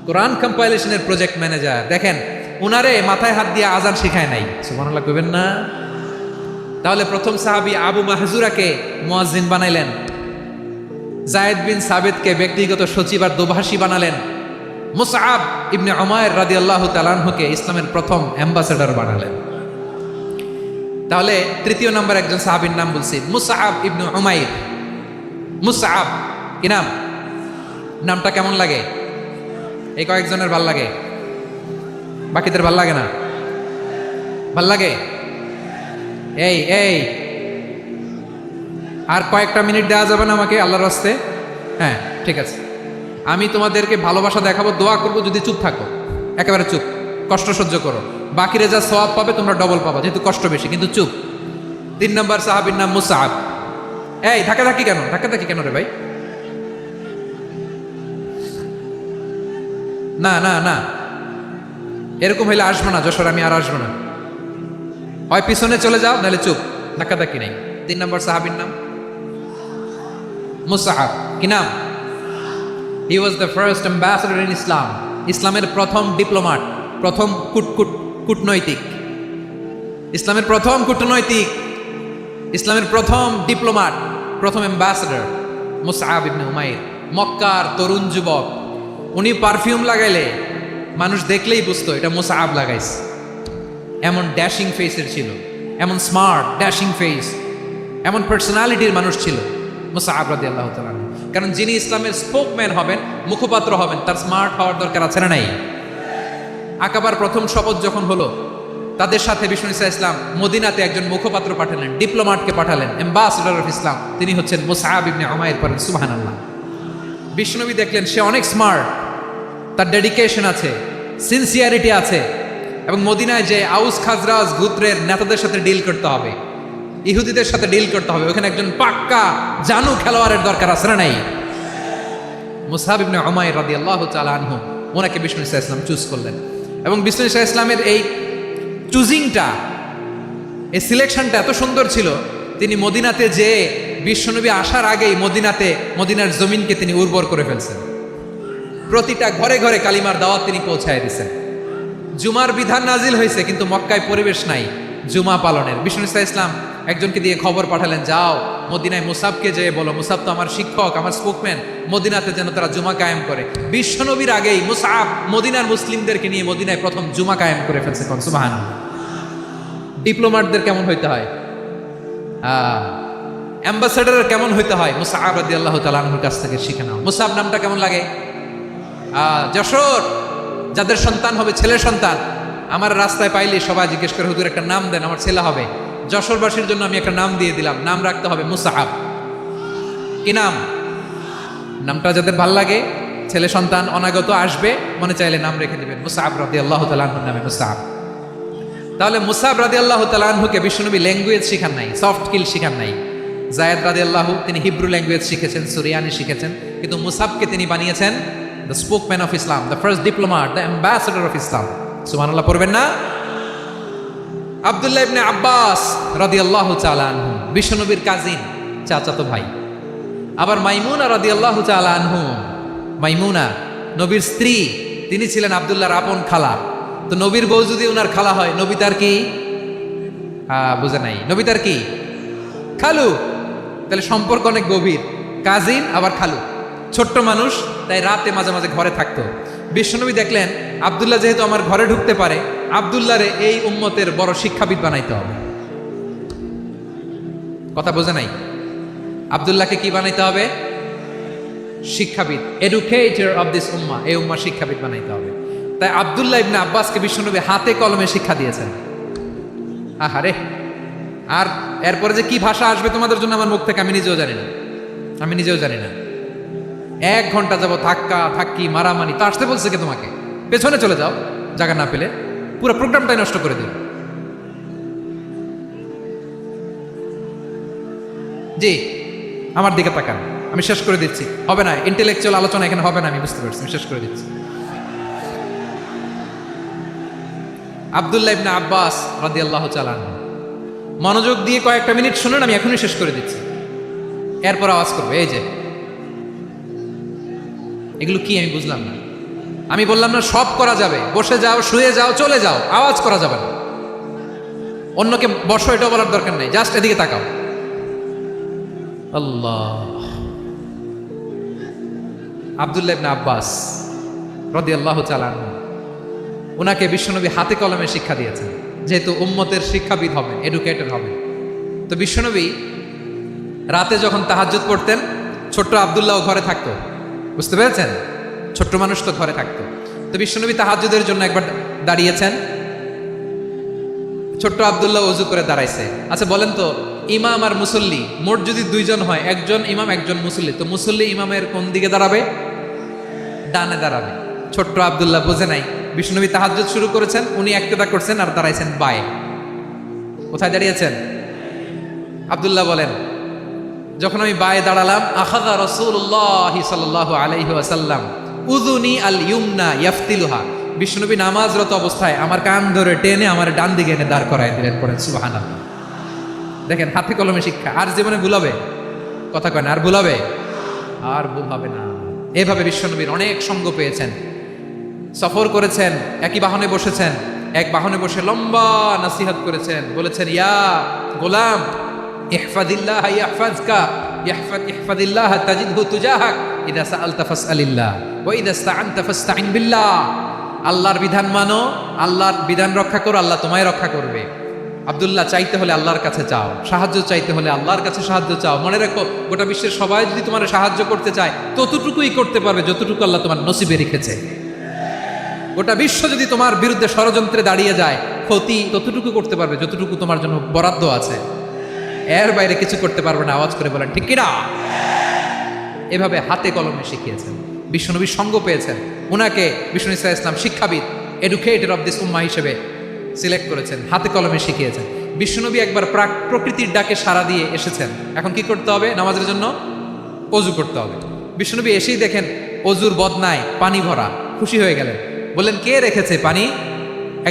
কোরআন কম্পাইলেশনের প্রজেক্ট ম্যানেজার। দেখেন, উনারে মাথায় হাত দিয়ে আজান শিখায় নাই। সুবহানাল্লাহ কইবেন না? তাহলে প্রথম সাহাবী আবু মাহজুরাকে মুয়াজ্জিন বানাইলেন, যায়েদ বিন সাবিতকে ব্যক্তিগত সচিব আর দোভাষী বানালেন, মুসআব ইবনে উমাইর রাদিয়াল্লাহু তাআলা আনহুকে ইসলামের প্রথম অ্যাম্বাসেডর বানালেন। তাহলে তৃতীয় নম্বর একজন সাহাবীর নাম বলছি, মুসআব ইবনে উমাইর। মুসআব কি নাম? নামটা কেমন লাগে? এই কয়েকজনের ভাল লাগে, বাকিদের ভাল লাগে না? ভাল লাগে? এই এই আর কয়েকটা মিনিট দেওয়া যাবে না আমাকে আল্লাহর রাস্তে? হ্যাঁ, ঠিক আছে। আমি তোমাদেরকে ভালোবাসা দেখাবো, দোয়া করবো, যদি চুপ থাকো, একেবারে চুপ, কষ্ট সহ্য করো। বাকিরে যা সওয়াব পাবে তোমরা ডবল পাবা, যেহেতু কষ্ট বেশি, কিন্তু চুপ। 3 নম্বর সাহাবীর নাম মুসআব। এই ধাক্কাধাক্কি কেন? ধাক্কাধাক্কি কেন রে ভাই? না না না, এরকম হইলে আসবো না যশোর, আমি আর আসবো না। হয় পিছনে চলে যাও, নাহলে চুপ, ধাক্কাধাক্কি নেই। 3 নম্বর সাহাবীর নাম মুসআব। কি নাম? He was the first ambassador in Islam. ইসলামের প্রথম ডিপ্লোম্যাট, প্রথম কূটনৈতিক, ইসলামের প্রথম কূটনৈতিক, ইসলামের প্রথম ডিপ্লোম্যাট, প্রথম অ্যাম্বাসেডর মুসআব ইবনে উমাইর। মক্কার তরুণ যুবক, উনি পারফিউম লাগাইলে মানুষ দেখলেই বুঝতো এটা মুসআব লাগাইছে। এমন ড্যাশিং ফেসের ছিল, এমন স্মার্ট ড্যাশিং ফেস, এমন পার্সোনালিটির মানুষ ছিল মুসআব রাদিয়াল্লাহু তাআলা। কারণ যিনি ইসলামের স্পোকম্যান হবেন, মুখপাত্র হবেন, তার স্মার্ট হওয়ার দরকার আছে না নাই? আকাবার প্রথম শপথ যখন হলো, তাদের সাথে বিষ্ণু ঈসা ইসলাম মদিনাতে একজন মুখপাত্র পাঠালেন, ডিপ্লোম্যাটকে পাঠালেন, অ্যাম্বাসেডর অফ ইসলাম। তিনি হচ্ছেন মুসআব ইবনে উমাইর। পড়েন সুবহানাল্লাহ। বিশ্বনবী দেখলেন সে অনেক স্মার্ট, তার ডেডিকেশন আছে, সিনসিয়ারিটি আছে, এবং মদিনায় যে আউস খাজরাজ গোত্রের নেতাদের সাথে ডিল করতে হবে, ইহুদিদের সাথে ডিল করতে হবে, ওখানে একজন পাক্কা জানু খেলোয়াড়ের দরকার আছে না নাই? মুসআব ইবনে উমাইর রাদিয়াল্লাহু তাআলা আনহু, ওনাকে বিষ্ণু ঈসা ইসলাম চুজ করলেন। এবং বিষ্ণু ঈসা ইসলামের এই চুজিংটা, এই সিলেকশনটা এত সুন্দর ছিল, তিনি মদিনাতে যে বিশ্বনবী আসার আগেই মদিনার জমিনকে তিনি উর্বর করে ফেলছেন। প্রতিটা ঘরে ঘরে কালিমার দাওয়াত তিনি পৌঁছায় দিয়েছেন। জুমার বিধান নাজিল হয়েছে, কিন্তু মক্কায় পরিবেশ নাই জুমা পালনের। বিষ্ণু ঈসা ইসলাম একজনকে দিয়ে খবর পাঠালেন, যাও মদিনায় মুসাবকে যেয়ে বলো, মুসাব তো আমার শিক্ষক, আমার স্পোকম্যান, মদিনাতে যেন তারা জুমা কায়েম করে। বিশ্বনবীর আগেই মুসাব মদিনার মুসলিমদেরকে নিয়ে মদিনায় প্রথম জুমা কায়েম করে ফেলছে। সুবহানাল্লাহ। ডিপ্লোম্যাটদের কেমন হইতে হয়, অ্যাম্বাসেডারের কেমন হইতে হয়, মুসআব রাদিয়াল্লাহু তাআলা আনহুর কাছ থেকে শিখে নাও। মুসআব নামটা কেমন লাগে? যশোর যাদের সন্তান হবে, ছেলে সন্তান, আমার রাস্তায় পাইলে সবাই জিজ্ঞেস করে, হুজুর একটা নাম দেন, আমার ছেলে হবে। যশোরবাসীর জন্য আমি একটা নাম দিয়ে দিলাম, নাম রাখতে হবে মুসআব। কি নাম? নামটা যাদের ভাল লাগে, ছেলে সন্তান অনাগত আসবে, মনে চাইলে নাম রেখে দিবেন মুসআব রাদিয়াল্লাহু তাআলা আনহুর নামে মুসআব। তাহলে মুসআব রাদিয়াল্লাহু তাআলা আনহুকে বিশ্বনবী ল্যাঙ্গুয়েজ শিখান নাই, সফট স্কিল শিখান নাই। যায়েদ রাদিয়াল্লাহু, তিনি হিব্রু ল্যাঙ্গুয়েজ শিখেছেন, সুরিয়ানি শিখেছেন, কিন্তু মুসআবকে তিনি বানিয়েছেন the spokesman of Islam, the first diplomat, the ambassador of Islam. সুবহানাল্লাহ পড়বেন না? আব্দুল্লাহ ইবনে আব্বাস রাদিয়াল্লাহু তাআলা আনহু, বিশ্বনবীর কাজিন, চাচাতো ভাই। আবার মাইমুনা রাদিয়াল্লাহু তাআলা আনহু, মাইমুনা নবীর স্ত্রী, তিনি ছিলেন আব্দুল্লাহর আপন খালা। তো নবীর বউ যদি ওনার খালা হয়, নবী তার কি? বুঝে নাই, নবী তার কি? খালু। তাহলে সম্পর্ক অনেক গভীর, কাজিন আবার খালু। ছোট্ট মানুষ, তাই রাতে মাঝে মাঝে ঘরে থাকতো। বিশ্বনবী দেখলেন আব্দুল্লাহ যেহেতু আমার ঘরে ঢুকতে পারে, আব্দুল্লাহরে এই উম্মতের বড় শিক্ষাবিদ বানাইতে হবে। কথা বোঝে নাই? আব্দুল্লাহকে কি বানাইতে হবে? শিক্ষাবিদ, এডুকেটর অফ দিস উম্মাহ, এই উম্মাহ শিক্ষাবিদ বানাইতে হবে। তাই আব্দুল্লাহ ইবনে আব্বাসকে বিশ্বনবী হাতে কলমে শিক্ষা দিয়েছেন। আহারে, আর এরপরে যে কি ভাষা আসবে তোমাদের জন্য আমার মুখ থেকে আমি নিজেও জানি না। 1 ঘন্টা যাবো ধাক্কা ধাক্কি মারামারি। তো আসতে বলছে কে তোমাকে? পেছনে চলে যাও, জায়গা না পেলে। পুরো প্রোগ্রামটাই নষ্ট করে দিল। জি, আমার দিকে তাকান, আমি শেষ করে দিচ্ছি। হবে না, ইন্টেলেকচুয়াল আলোচনা এখানে হবে না, আমি বুঝতে পারছি, আমি শেষ করে দিচ্ছি। আব্দুল্লাহ ইবনে আব্বাস রাদিয়াল্লাহু তাআলা আনহু, মনোযোগ দিয়ে কয়েকটা মিনিট শুনুন, আমি এখনই শেষ করে দিচ্ছি, এরপর আওয়াজ করবে। এই যে এগুলো কি আমি বুঝলাম না। আমি বললাম না সব করা যাবে, বসে যাও, শুয়ে যাও, চলে যাও, আওয়াজ করা যাবে না। অন্যকে বসো এটাও বলার দরকার নেই, জাস্ট এদিকে তাকাও। আল্লাহ। আব্দুল্লাহ ইবনে আব্বাস রাদিয়াল্লাহু তাআলা আনহু, ওনাকে বিশ্বনবী হাতে কলমে শিক্ষা দিয়েছেন, যেহেতু উম্মতের শিক্ষাবিদ হবেন, এডুকেটর হবেন। তো বিশ্বনবী রাতে যখন তাহাজ্জুদ পড়তেন, ছোট্ট আব্দুল্লাহ ঘরে থাকতো। বুঝতে পেরেছেন? ছোট্ট মানুষ তো ঘরে থাকতো। তো বিশ্বনবী তাহাজ্জুদের জন্য একবার দাঁড়িয়েছেন, ছোট্ট আব্দুল্লাহ ওযু করে দাঁড়াইছে। আচ্ছা বলেন তো, ইমাম আর মুসল্লি মোট যদি 2 জন হয়, একজন ইমাম একজন মুসল্লি, তো মুসল্লি ইমামের কোন দিকে দাঁড়াবে? ডানে দাঁড়াবে। ছোট্ট আব্দুল্লাহ বোঝে নাই, বিশ্বনবী তাহাজ্জুদ শুরু করেছেন, উনি একতেদা করছেন আর দাঁড়াইছেন বায়ে। কোথায় দাঁড়িয়েছেন? আব্দুল্লাহ বলেন, যখন আমি বায়ে দাঁড়ালাম, আখাযা রাসূলুল্লাহ সাল্লাল্লাহু আলাইহি ওয়াসাল্লাম উযুনি আল ইউমনা ইয়াফতিলুহা, বিশ্বনবী নামাজরত অবস্থায় আমার কান ধরে টেনে আমার ডান দিকে এনে দাঁড় করায় দিলেন। পড়েন সুবহানাল্লাহ। দেখেন, হাতে কলমে শিক্ষা। আর জীবনে ভুলাবে? কথা কয় না, আর ভুলাবে? আর ভুল হবে না। এভাবে বিশ্বনবীর অনেক সঙ্গ পেয়েছেন, সফর করেছেন, একই বাহনে বসেছেন, এক বাহনে বসে লম্বা নসিহত করেছেন, বলেছেন, ইয়া গোলাম ইহফাদিল্লাহ ইয়াহফাজকা, ইহফাদিল্লাহ তাজিদহু তুজাহাক, ইযা সাআলতা ফাসআলিল্লাহ ওয়া ইযা ইসতাআনতা ফাসতাইন বিল্লাহ। আল্লাহর বিধান মানো, আল্লাহর বিধান রক্ষা করো, আল্লাহ তোমায় রক্ষা করবে। আব্দুল্লাহ, চাইতে হলে আল্লাহর কাছে চাও, সাহায্য চাইতে হলে আল্লাহর কাছে সাহায্য চাও। মনে রাখো, গোটা বিশ্বের সবাই যদি তোমার সাহায্য করতে চায় ততটুকুই করতে পারবে যতটুকু আল্লাহ তোমার নসিবে রেখেছে। গোটা বিশ্ব যদি তোমার বিরুদ্ধে ষড়যন্ত্রে দাঁড়িয়ে যায়, ক্ষতি ততটুকু করতে পারবে যতটুকু তোমার জন্য বরাদ্দ আছে, এর বাইরে কিছু করতে পারবে না। আওয়াজ করে বলেন ঠিক কিনা? এভাবে হাতে কলমে শিখিয়েছেন। বিশ্বনবী সঙ্গ পেয়েছেন, ওনাকে বিষ্ণু ইসা ইসলাম শিক্ষাবিদ, এডুকেটর অফ দিস উম্মাহ হিসেবে সিলেক্ট করেছেন, হাতে কলমে শিখিয়েছেন। বিশ্বনবী একবার প্রকৃতির ডাকে সাড়া দিয়ে এসেছেন। এখন কি করতে হবে? নামাজের জন্য অজু করতে হবে। বিশ্বনবী এসেই দেখেন অজুর বদনায় পানি ভরা, খুশি হয়ে গেলেন। বললেন, কে রেখেছে পানি?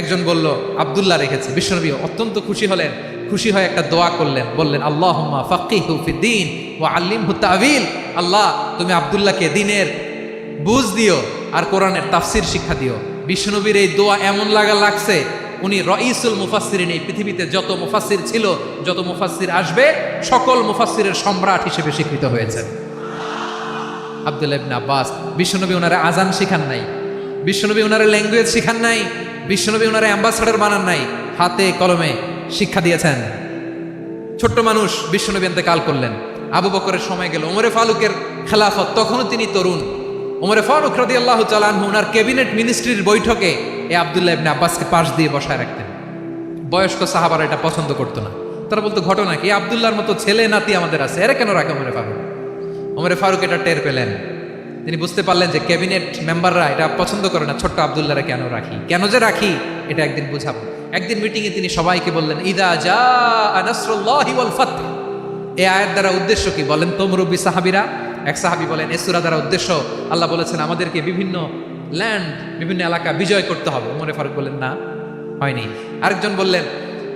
একজন বলল, আব্দুল্লাহ রেখেছে। বিশ্বনবী অত্যন্ত খুশি হলেন। খুশি হয়ে একটা দোয়া করলেন, বললেন, আল্লাহুম্মা ফাক্কিহু ফিদ্দীন ওয়া আল্লিমহু তা'ওয়ীল। আল্লাহ, তুমি আব্দুল্লাহকে দ্বীনের বুঝ দিও আর কোরআনের তাফসীর শিক্ষা দিও। বিশ্বনবীর এই দোয়া এমন লাগছে, উনি রাইসুল মুফাসসিরিন, এই পৃথিবীতে যত মুফাসসির ছিল, যত মুফাসসির আসবে, সকল মুফাসসিরের সম্রাট হিসেবে স্বীকৃত হয়েছেন আব্দুল্লাহ ইবনে আব্বাস। বিশ্বনবী ওনারে আজান শিখান নাই, বিশ্বনবী ওনারে ল্যাঙ্গুয়েজ শিখান নাই, বিশ্বনবী ওনারে অ্যাম্বাসাডর বানান নাই, হাতে কলমে শিক্ষা দিয়েছেন। ছোট্ট মানুষ, বিশ্বনবী ইন্তেকাল করলেন। আবু বকরের সময় গেল, ওমরে ফারুকের খেলাফত, তখনও তিনি তরুণ। ওমরে ফারুক রাদিয়াল্লাহু তাআলা আনহু ওনার ক্যাবিনেট মিনিস্ট্রির বৈঠকে এই আব্দুল্লাহ ইবনে আব্বাসকে পাশ দিয়ে বসায় রাখতেন। বয়স্ক সাহাবারা এটা পছন্দ করতো না। তারা বলতো, ঘটনা কি? আব্দুল্লাহর মতো ছেলে নাতি আমাদের আছে, এরা কেন রাখে ওমরে ফারুক? ওমরে ফারুক এটা টের পেলেন। তিনি বুঝতে পারলেন যে ক্যাবিনেট মেম্বাররা এটা পছন্দ করে না, ছোট্ট আব্দুল্লাহরে কেন রাখি, কেন যে রাখি, এটা একদিন বুঝাবো। একদিন মিটিংয়ে তিনি সবাইকে বললেন, ইদা জাআ নাসরুল্লাহি ওয়াল ফাতহ। এই আয়াত দ্বারা উদ্দেশ্য কি বলেন তো মুরব্বী সাহাবীরা? এক সাহাবী বলেন, এই সূরা দ্বারা উদ্দেশ্য, আল্লাহ বলেছেন আমাদেরকে বিভিন্ন ল্যান্ড, বিভিন্ন এলাকা বিজয় করতে হবে। ওমরে ফারুক বললেন, না, হয়নি। আরেকজন বললেন,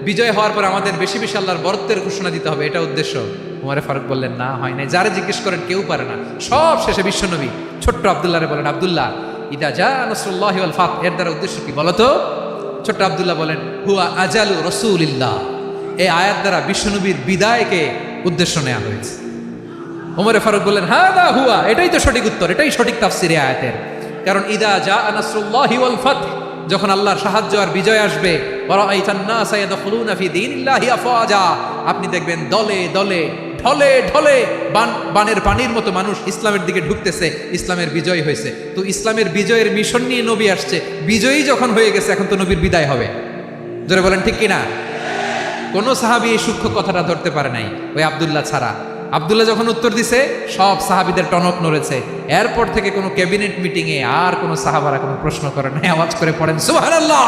বিজয় হওয়ার পর আমাদের বেশি বেশি আল্লাহর বরত্বের ঘোষণা দিতে হবে, এটা উদ্দেশ্য। ওমরে ফারুক বললেন, না, হয় নাই। যারা জিজ্ঞেস করেন কেউ পারে না। সব শেষে বিশ্বনবী ছোট্ট আব্দুল্লাহরে বলেন, আব্দুল্লাহ, ইদা জাআ নাসরুল্লাহি ওয়াল ফাতহ, এর দ্বারা উদ্দেশ্য কি বলো তো? ছোট্ট আব্দুল্লাহ বলেন, হুয়া আজালু রাসূলিল্লাহ। এই আয়াত দ্বারা বিশ্বনবীর বিদায়কে উদ্দেশ্য নেওয়া হয়েছে। ওমরে ফারুক বললেন, হাদা হুয়া, এটাই তো সঠিক উত্তর, এটাই সঠিক তাফসীর এই আয়াতের। কারণ ইদা জাআ নাসরুল্লাহি ওয়াল ফাতহ, যখন আল্লাহর সাহায্য আর বিজয় আসবে, ওয়ারাআইতান নাসা ইয়াদখুলুনা ফি দীনিল্লাহি আফওয়াজা, আপনি দেখবেন দলে দলে, ঢলে ঢলে, বানের পানির মতো মানুষ ইসলামের দিকে ঢুকতেছে। ইসলামের বিজয় হয়েছে। তো ইসলামের বিজয়ের মিশন নিয়ে নবী আসছে, বিজয়ী যখন হয়ে গেছে, এখন তো নবীর বিদায় হবে। জোরে বলেন ঠিক কিনা? কোন সাহাবী এই সূক্ষ্ম কথাটা ধরতে পারে নাই, ওই আব্দুল্লাহ ছাড়া। আব্দুল্লাহ যখন উত্তর দিছে, সব সাহাবীদের টনক নড়েছে। এরপর থেকে কোনো ক্যাবিনেট মিটিংয়ে আর কোনো সাহাবারা কোনো প্রশ্ন করে নাই। আওয়াজ করে পড়েন সুবহানাল্লাহ।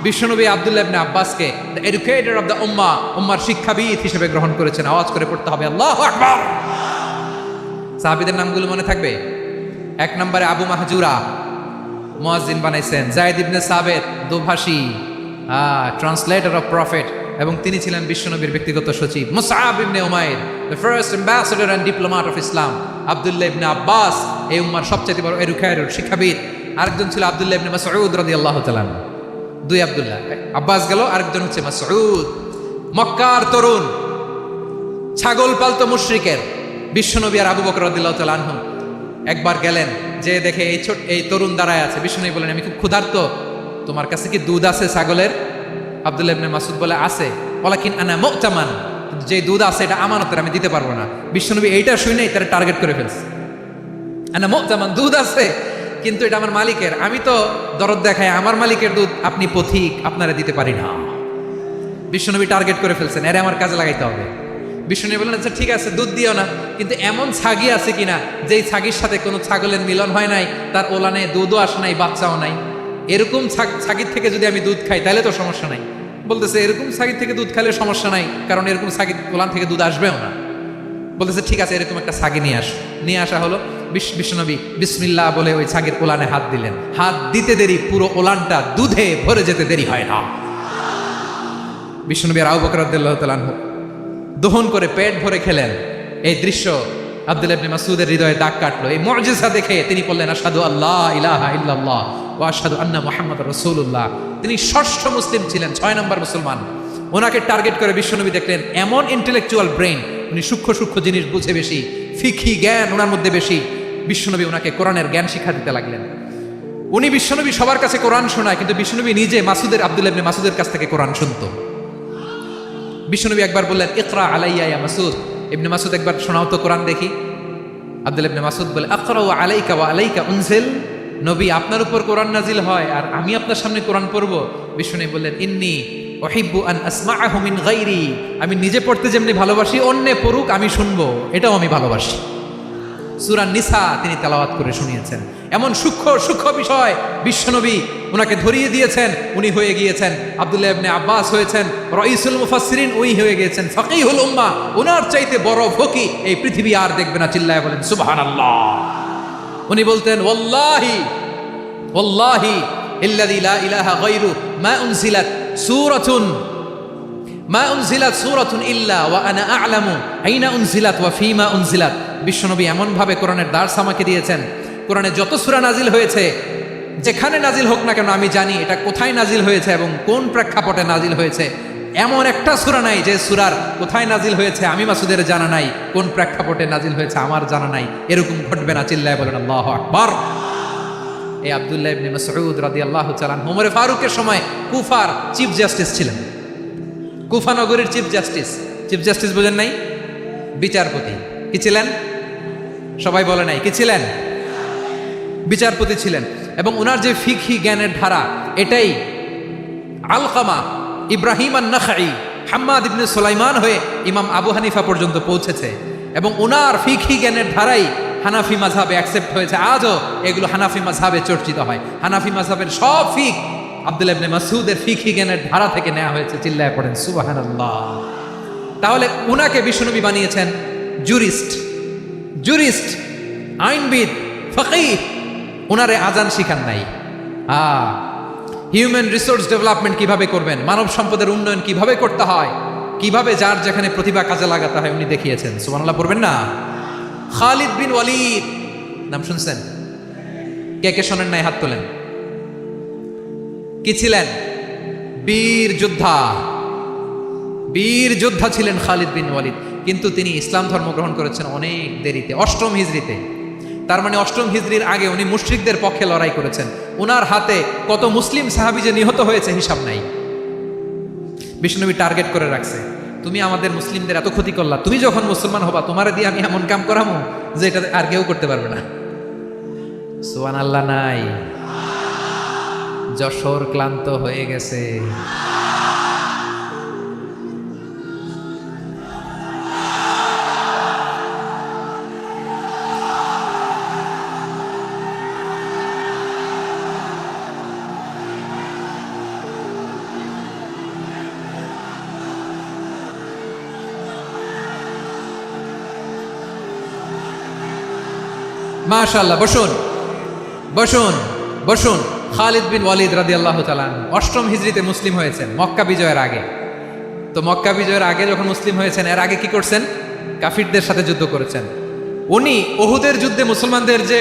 বিশ্বনবী আব্দুল্লাহ ইবনে আব্বাসকে দ্য এডুকেটর অফ দ্য উম্মাহ, উম্মার শিক্ষাবিদ হিসেবে গ্রহণ করেছেন। আওয়াজ করে পড়তে হবে আল্লাহু আকবার। সাহাবীদের নামগুলো মনে থাকবে? এক নম্বরে আবু মাহজুরা, মুয়াজ্জিন বানাইছেন। যায়েদ ইবনে সাবিত, দোভাষী, ট্রান্সলেটর অফ প্রফেট, এবং তিনি ছিলেন বিশ্বনবীর ব্যক্তিগত সচিব। মুসআব ইবনে উমাইর, the first ambassador and diplomat of Islam. আব্দুল্লাহ ইবনে আব্বাস, এই উম্মার সবচেয়ে বড় এডুকেটর, শিক্ষাবিদ। আরেকজন ছিল আব্দুল্লাহ ইবনে মাসউদ রাদিয়াল্লাহু তাআলা। দুই আব্দুল্লাহ, আব্বাস গেল, আরেকজন হচ্ছে মাসউদ। মক্কার তরুণ, ছাগল পালতো মুশরিকের। বিশ্বনবী আর আবু বকর রাদিয়াল্লাহু তাআলা আনহু একবার গেলেন, যে দেখে এই তরুণ দাঁড়ায় আছে। বিশ্বনবী বলেন, আমি খুব ক্ষুধার্ত, তোমার কাছে কি দুধ আছে ছাগলের? আব্দুল্লাহ ইবনে মাসউদ বলে, আছে। ওয়ালাকিন আনা মুতামান, যে দুধ আছে এটা আমানতের, আমি দিতে পারবো না। বিশ্বনবী এইটা শুনেই তারা টার্গেট করে ফেলছে। আনা মুতামান, দুধ আছে, কিন্তু এটা আমার মালিকের, আমি তো দরদ দেখাই, আমার মালিকের দুধ, আপনি পথিক, আপনারা দিতে পারি না। বিশ্বনবী টার্গেট করে ফেলছেন, এরে আমার কাজে লাগাইতে হবে। বিশ্বনবী বললেন, আচ্ছা ঠিক আছে, দুধ দিও না, কিন্তু এমন ছাগি আছে কিনা যেই ছাগির সাথে কোনো ছাগলের মিলন হয় নাই, তার ওলানে দুধও আসে নাই, বাচ্চাও নাই, এরকম ছাগির থেকে যদি আমি দুধ খাই তাহলে তো সমস্যা নাই। বলতেছে, এরকম ছাগির থেকে দুধ খাইলে সমস্যা নাই, কারণ এরকম ছাগির ওলান থেকে দুধ আসবেও না। বলতেছে, ঠিক আছে, এরকম একটা ছাগি নিয়ে আসা হলো। বিশ্বনবী বিসমিল্লাহ বলে ওই ছাগির ওলানে হাত দিলেন। হাত দিতে দেরি, পুরো ওলানটা দুধে ভরে যেতে দেরি হয় না। বিশ্বনবী আর আবু বকর রাদিয়াল্লাহু তাআলা আনহু দহন করে পেট ভরে খেলেন। এই দৃশ্য আব্দুল্লাহ ইবনে মাসউদের হৃদয়ে দাগ কাটলো। এই মুজিজা দেখে তিনি বললেন, আশহাদু আল্লা ইলাহা ইল্লাল্লাহ ওয়া আশহাদু আন্না মুহাম্মাদুর রাসূলুল্লাহ। তিনি ষষ্ঠ মুসলিম ছিলেন, 6 নম্বর মুসলমান। ওনাকে টার্গেট করে বিশ্বনবী দেখলেন এমন ইন্টেলেকচুয়াল ব্রেন, উনি সূক্ষ্ম সূক্ষ্ম জিনিস বুঝে বেশি, ফিকহি জ্ঞান ওনার মধ্যে বেশি। বিশ্বনবী ওনাকে কোরআনের জ্ঞান শিক্ষা দিতে লাগলেন। উনি বিশ্বনবী সবার কাছে কোরআন শোনায়, কিন্তু বিশ্বনবী নিজে আব্দুল্লাহ ইবনে মাসুদের কাছ থেকে কোরআন শুনতো। বিশ্বনবী একবার বললেন, ইকরা আলাইয়া ইয়া মাসুদ, ইবনে মাসুদ একবার শোনাও তো কোরআন দেখি। আব্দুল্লাহ ইবনে মাসুদ বলে, আকরাউ আলাইকা ওয়া আলাইকা উনজিল, নবী আপনার উপর কোরআন নাজিল হয় আর আমি আপনার সামনে কোরআন পড়ব। বিশ্বনবী বললেন, ইন্নী উহিব্বু আন আসমাআহু মিন গায়রি, আমি নিজে পড়তে যেমনি ভালোবাসি অন্যে পড়ুক আমি শুনবো, এটাও আমি ভালোবাসি। সূরা নিসা তিনি তেলাওয়াত করে শুনিয়েছেন। এমন সূক্ষ্ম বিষয় বিশ্বনবী উনাকে ধরিয়ে দিয়েছেন, উনি হয়ে গিয়েছেন আব্দুল্লাহ ইবনে আব্বাস হয়েছেন রাইসুল মুফাসসিরিন, উনি হয়ে গিয়েছেন ফাকিহুল উম্মাহ। উনার চাইতে বড় ফকি এই পৃথিবী আর দেখবে না, চিল্লায় বলেন সুবহানাল্লাহ। উনি বলতেন, ওয়াল্লাহি ওয়াল্লাহি ইল্লাযী লা ইলাহা গায়রু মা উনজিলাত সূরাতুন ইল্লা ওয়া আনা আ'লামু আইনা উনজিলাত ওয়া ফীমা উনজিলাত। বিশ্বনবী এমন ভাবে কোরআনের দার্স আমাকে দিয়েছেন, কোরআনে যত সূরা নাজিল হয়েছে যেখানে নাজিল হোক না কেন আমি জানি এটা কোথায় নাজিল হয়েছে এবং কোন প্রেক্ষাপটে নাজিল হয়েছে। এমন একটা সূরা নাই যে সূরার কোথায় নাজিল হয়েছে আমি মাসুদের জানা নাই, কোন প্রেক্ষাপটে নাজিল হয়েছে আমার জানা নাই। এরকম ঘটবে না, চিল্লায় বলেন আল্লাহু আকবার। এই আব্দুল্লাহ ইবনে মাসউদ রাদিয়াল্লাহু তাআলা ওমর ফারুকের সময় কুফার চিফ জাস্টিস ছিলেন। কুফা নগরীর চিফ জাস্টিস বোঝেন নাই? বিচারপতি। কি ছিলেন? সবাই বলে নাই, কি ছিলেন? বিচারপতি ছিলেন। এবং উনার যে ফিকহি জ্ঞানের ধারা, এটাই আলকামা, ইব্রাহিম আন-নাখাই, হাম্মাদ ইবনে সুলাইমান হয়ে ইমাম আবু হানিফা পর্যন্ত পৌঁছেছে। এবং উনার ফিকহি জ্ঞানের ধারাই হানাফি মাযহাবে অ্যাকসেপ্ট হয়েছে। আজও এগুলো হানাফি মাযহাবে চর্চিত হয়। হানাফি মাযহাবের সব ফিক আব্দুল্লাহ ইবনে মাসউদের ফিকহি জ্ঞানের ধারা থেকে নেওয়া হয়েছে, চিল্লায় পড়েন সুবহানাল্লাহ। তাহলে উনাকে বিশ্বনবী বানিয়েছেন জুরিস্ট, আইনবিদ, ফাকিহ। উনারে আজান শিখান নাই। হিউম্যান রিসোর্স ডেভেলপমেন্ট কিভাবে করবেন, মানব সম্পদের উন্নয়ন কিভাবে করতে হয়, কিভাবে যার যেখানে প্রতিভা কাজে লাগাতে হয় উনি দেখিয়েছেন। সুবহানাল্লাহ পড়বেন না? খালিদ বিন ওয়ালিদ নাম শুনছেন? কে কে শোনেন নাই হাত তোলেন। কি ছিলেন? বীর যোদ্ধা ছিলেন খালিদ বিন ওয়ালিদ। কিন্তু তিনি ইসলাম ধর্ম গ্রহণ করেছেন অনেক দেরিতে, 8ম হিজরিতে। তার মানে 8ম হিজরির আগে উনি মুশরিকদের পক্ষে লড়াই করেছেন। উনার হাতে কত মুসলিম সাহাবী যে নিহত হয়েছে হিসাব নাই। বিষ্ণুনবী টার্গেট করে রাখছে, তুমি আমাদের মুসলিমদের এত ক্ষতি করলা, তুমি যখন মুসলমান হবা তোমারে দিয়ে আমি এমন কাম করামু যে এটা আর কেউ করতে পারবে না। সুবহানাল্লাহ নাই? যশোর ক্লান্ত হয়ে গেছে। মাশাআল্লাহ, বসুন। খালিদ বিন ওয়ালিদ রাদিয়াল্লাহু তাআলা 8ম হিজরিতে মুসলিম হয়েছেন, মক্কা বিজয়ের আগে। তো মক্কা বিজয়ের আগে যখন মুসলিম হয়েছেন, এর আগে কি করছেন? কাফিরদের সাথে যুদ্ধ করেছেন। উনি উহুদের যুদ্ধে মুসলমানদের যে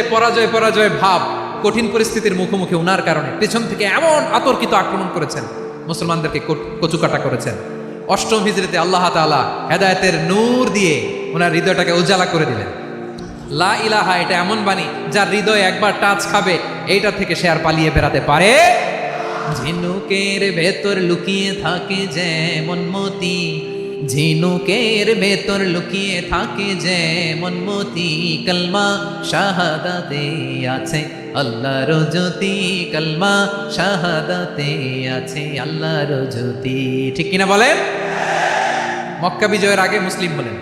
পরাজয় ভাব, কঠিন পরিস্থিতির মুখোমুখি উনার কারণে পেছন থেকে এমন আতর্কিত আক্রমণ করেছেন, মুসলমানদেরকে কচুকাটা করেছেন। 8ম হিজরিতে আল্লাহ তাআলা হেদায়েতের নূর দিয়ে ওনার হৃদয়টাকে উজালা করে দিলেন। লা ইলাহা এটা এমন বাণী যার হৃদয়ে একবার টাচ খাবে, এইটা থেকে সে আর পালিয়ে বেড়াতে পারে। ঝিনুকের ভেতর লুকিয়ে থাকে যেমন মতি, ঝিনুকের ভেতর লুকিয়ে থাকে যেমন মতি, কলমা শাহাদাতে আছে আল্লাহর জ্যোতি, কলমা শাহাদাতে আছে আল্লাহর জ্যোতি। ঠিক কিনা বলেন? মক্কা বিজয়ের আগে মুসলিম হলেন,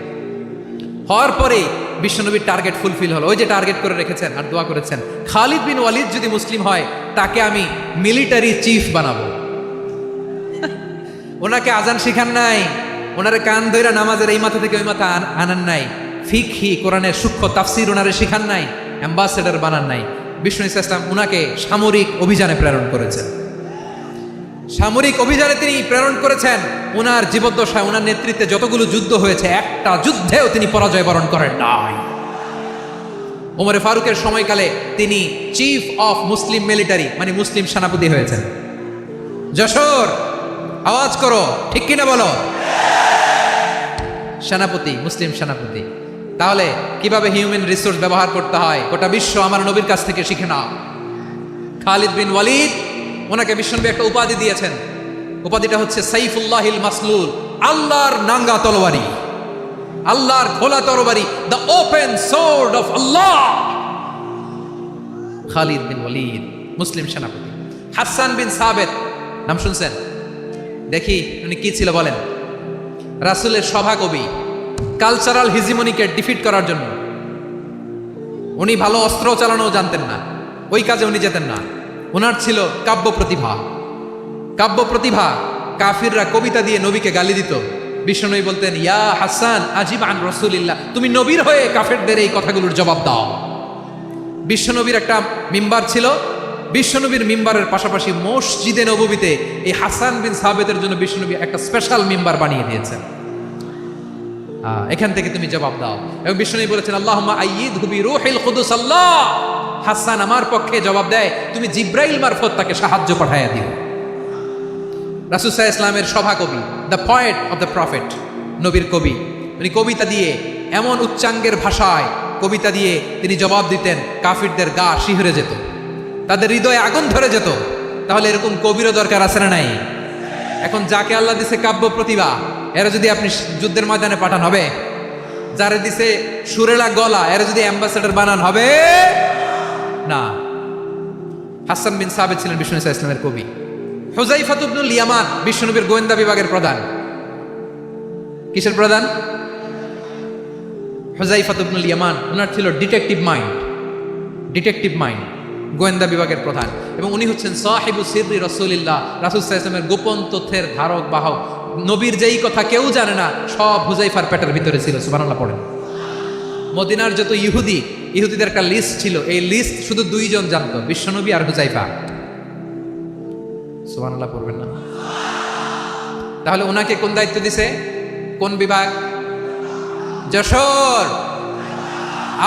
হওয়ার পরে বিশ্বনবীর টার্গেট ফুলফিল হলো। ওই যে টার্গেট করে রেখেছেন আর দোয়া করেছেন, খালিদ বিন ওয়ালিদ যদি মুসলিম হয় তাকে আমি মিলিটারি চিফ বানাবো। ওনাকে আজান শিখান নাই, ওনারে কান ধইরা নামাজের এই মাথা থেকে ওই মাথা আনান নাই, ফিকহি কোরআনের সূক্ষ্ম তাফসীর ওনারে শিখান নাই, অ্যাম্বাসেডর বানান নাই। বিষ্ণু ইসলাম উনাকে সামরিক অভিযানে প্রেরণ করেছেন। সামরিক অভিযানে তিনি প্রেরণ করেছেন। উনার জীবদ্দশায় উনার নেতৃত্বে যতগুলো যুদ্ধ হয়েছে, একটা যুদ্ধেও তিনি পরাজয় বরণ করেন নাই। ওমরে ফারুকের সময়কালে তিনি চিফ অফ মুসলিম মিলিটারি, মানে মুসলিম সেনাপতি হয়েছেন। যশোর আওয়াজ করো, ঠিক কিনা বলো? সেনাপতি, মুসলিম সেনাপতি। তাহলে কিভাবে হিউম্যান রিসোর্স ব্যবহার করতে হয় গোটা বিশ্ব আমার নবীর কাছ থেকে শিখে নাও। খালিদ বিন ওয়ালিদ, ওনাকে বিশ্বনবী একটা উপাধি দিয়েছেন। উপাধিটা হচ্ছে সাইফুল্লাহিল মাসলুল, আল্লাহর নাঙ্গা তরবারি, আল্লাহর খোলা তরবারি, দ্য ওপেন সোর্ড অফ আল্লাহ। খালিদ বিন ওয়ালিদ মুসলিম সেনাপতি। হাসান বিন সাবেত নাম শুনছেন? দেখি উনি কি ছিল বলেন। রাসূলের সভাকবি, কালচারাল হিজিমনিকে ডিফিট করার জন্য। উনি ভালো অস্ত্র চালানো জানতেন না, ওই কাজে উনি যেতেন না। ওনার ছিল কাব্য প্রতিভা। কাব্য প্রতিভা, কাফিররা কবিতা দিয়ে নবীকে গালি দিত। বিশ্বনবী বলতেন, ইয়া হাসান আজিব আন রাসূলিল্লাহ, তুমি নবীর হয়ে কাফেরদের এই কথাগুলোর জবাব দাও। বিশ্বনবীর একটা মিম্বার ছিল। বিশ্বনবীর মিম্বারের পাশাপাশি মসজিদে নববীতে এই হাসান বিন সাবেতের জন্য বিশ্বনবী একটা স্পেশাল মিম্বার বানিয়ে দিয়েছেন। এখান থেকে তুমি জবাব দাও। এবং বিশ্বনবী বলেছেন, আল্লাহুম্মা আইয়িদহু বিরূহিল কুদুস। আল্লাহ, হাসান আমার পক্ষে জবাব দেয়, তুমি জিব্রাইল মারফত তাকে সাহায্য পাঠাইয়া দিও। রাসূল সাল্লাল্লাহু আলাইহি ওয়াসাল্লামের সভাকবি, the poet of the prophet, নবীর কবি। উনি কবিতা দিয়ে, এমন উচ্চাঙ্গের ভাষায় কবিতা দিয়ে তিনি জবাব দিতেন, কাফিরদের গা শিহরে যেত, তাদের হৃদয়ে আগুন ধরে যেত। তাহলে এরকম কবিরও দরকার আছে না নাই? এখন যাকে আল্লাহ দিছে কাব্য প্রতিভা, এরা যদি আপনি যুদ্ধের ময়দানে পাঠান হবে? যারে দিছে সুরেলা গলা, এরা যদি অ্যাম্বাসেডর বানান হবে না। হাসান বিন সাবেত ছিলেন বিশ্বনবী সাল্লাল্লাহু আলাইহি ওয়াসাল্লামের কবি। হুযায়ফা ইবনুল ইয়ামান বিশ্বনবীর গোয়েন্দা বিভাগের প্রধান। কিসের প্রধান? হুযায়ফা ইবনুল ইয়ামান। ওনার ছিল ডিটেকটিভ মাইন্ড, ডিটেকটিভ মাইন্ড, গোয়েন্দা বিভাগের প্রধান। এবং উনি হচ্ছেন সাহিবু সিররি রাসূলিল্লাহ, রাসূল সাল্লাল্লাহু আলাইহি ওয়াসাল্লামের গোপন তথ্যের ধারক বাহক। নবীর যেই কথা কেউ জানে না, সব হুযায়ফার পেটের ভিতরে ছিল। সুবহানাল্লাহ পড়েন। মদিনার যত ইহুদিদের একটা লিস্ট ছিল, এই লিস্ট শুধু দুইজন জানতো, বিশ্বনবী আর হুযায়ফা। সুবহানাল্লাহ পড়বেন না? তাহলে ওনাকে কোন দায়িত্ব দিছে? কোন বিভাগ? যশোর,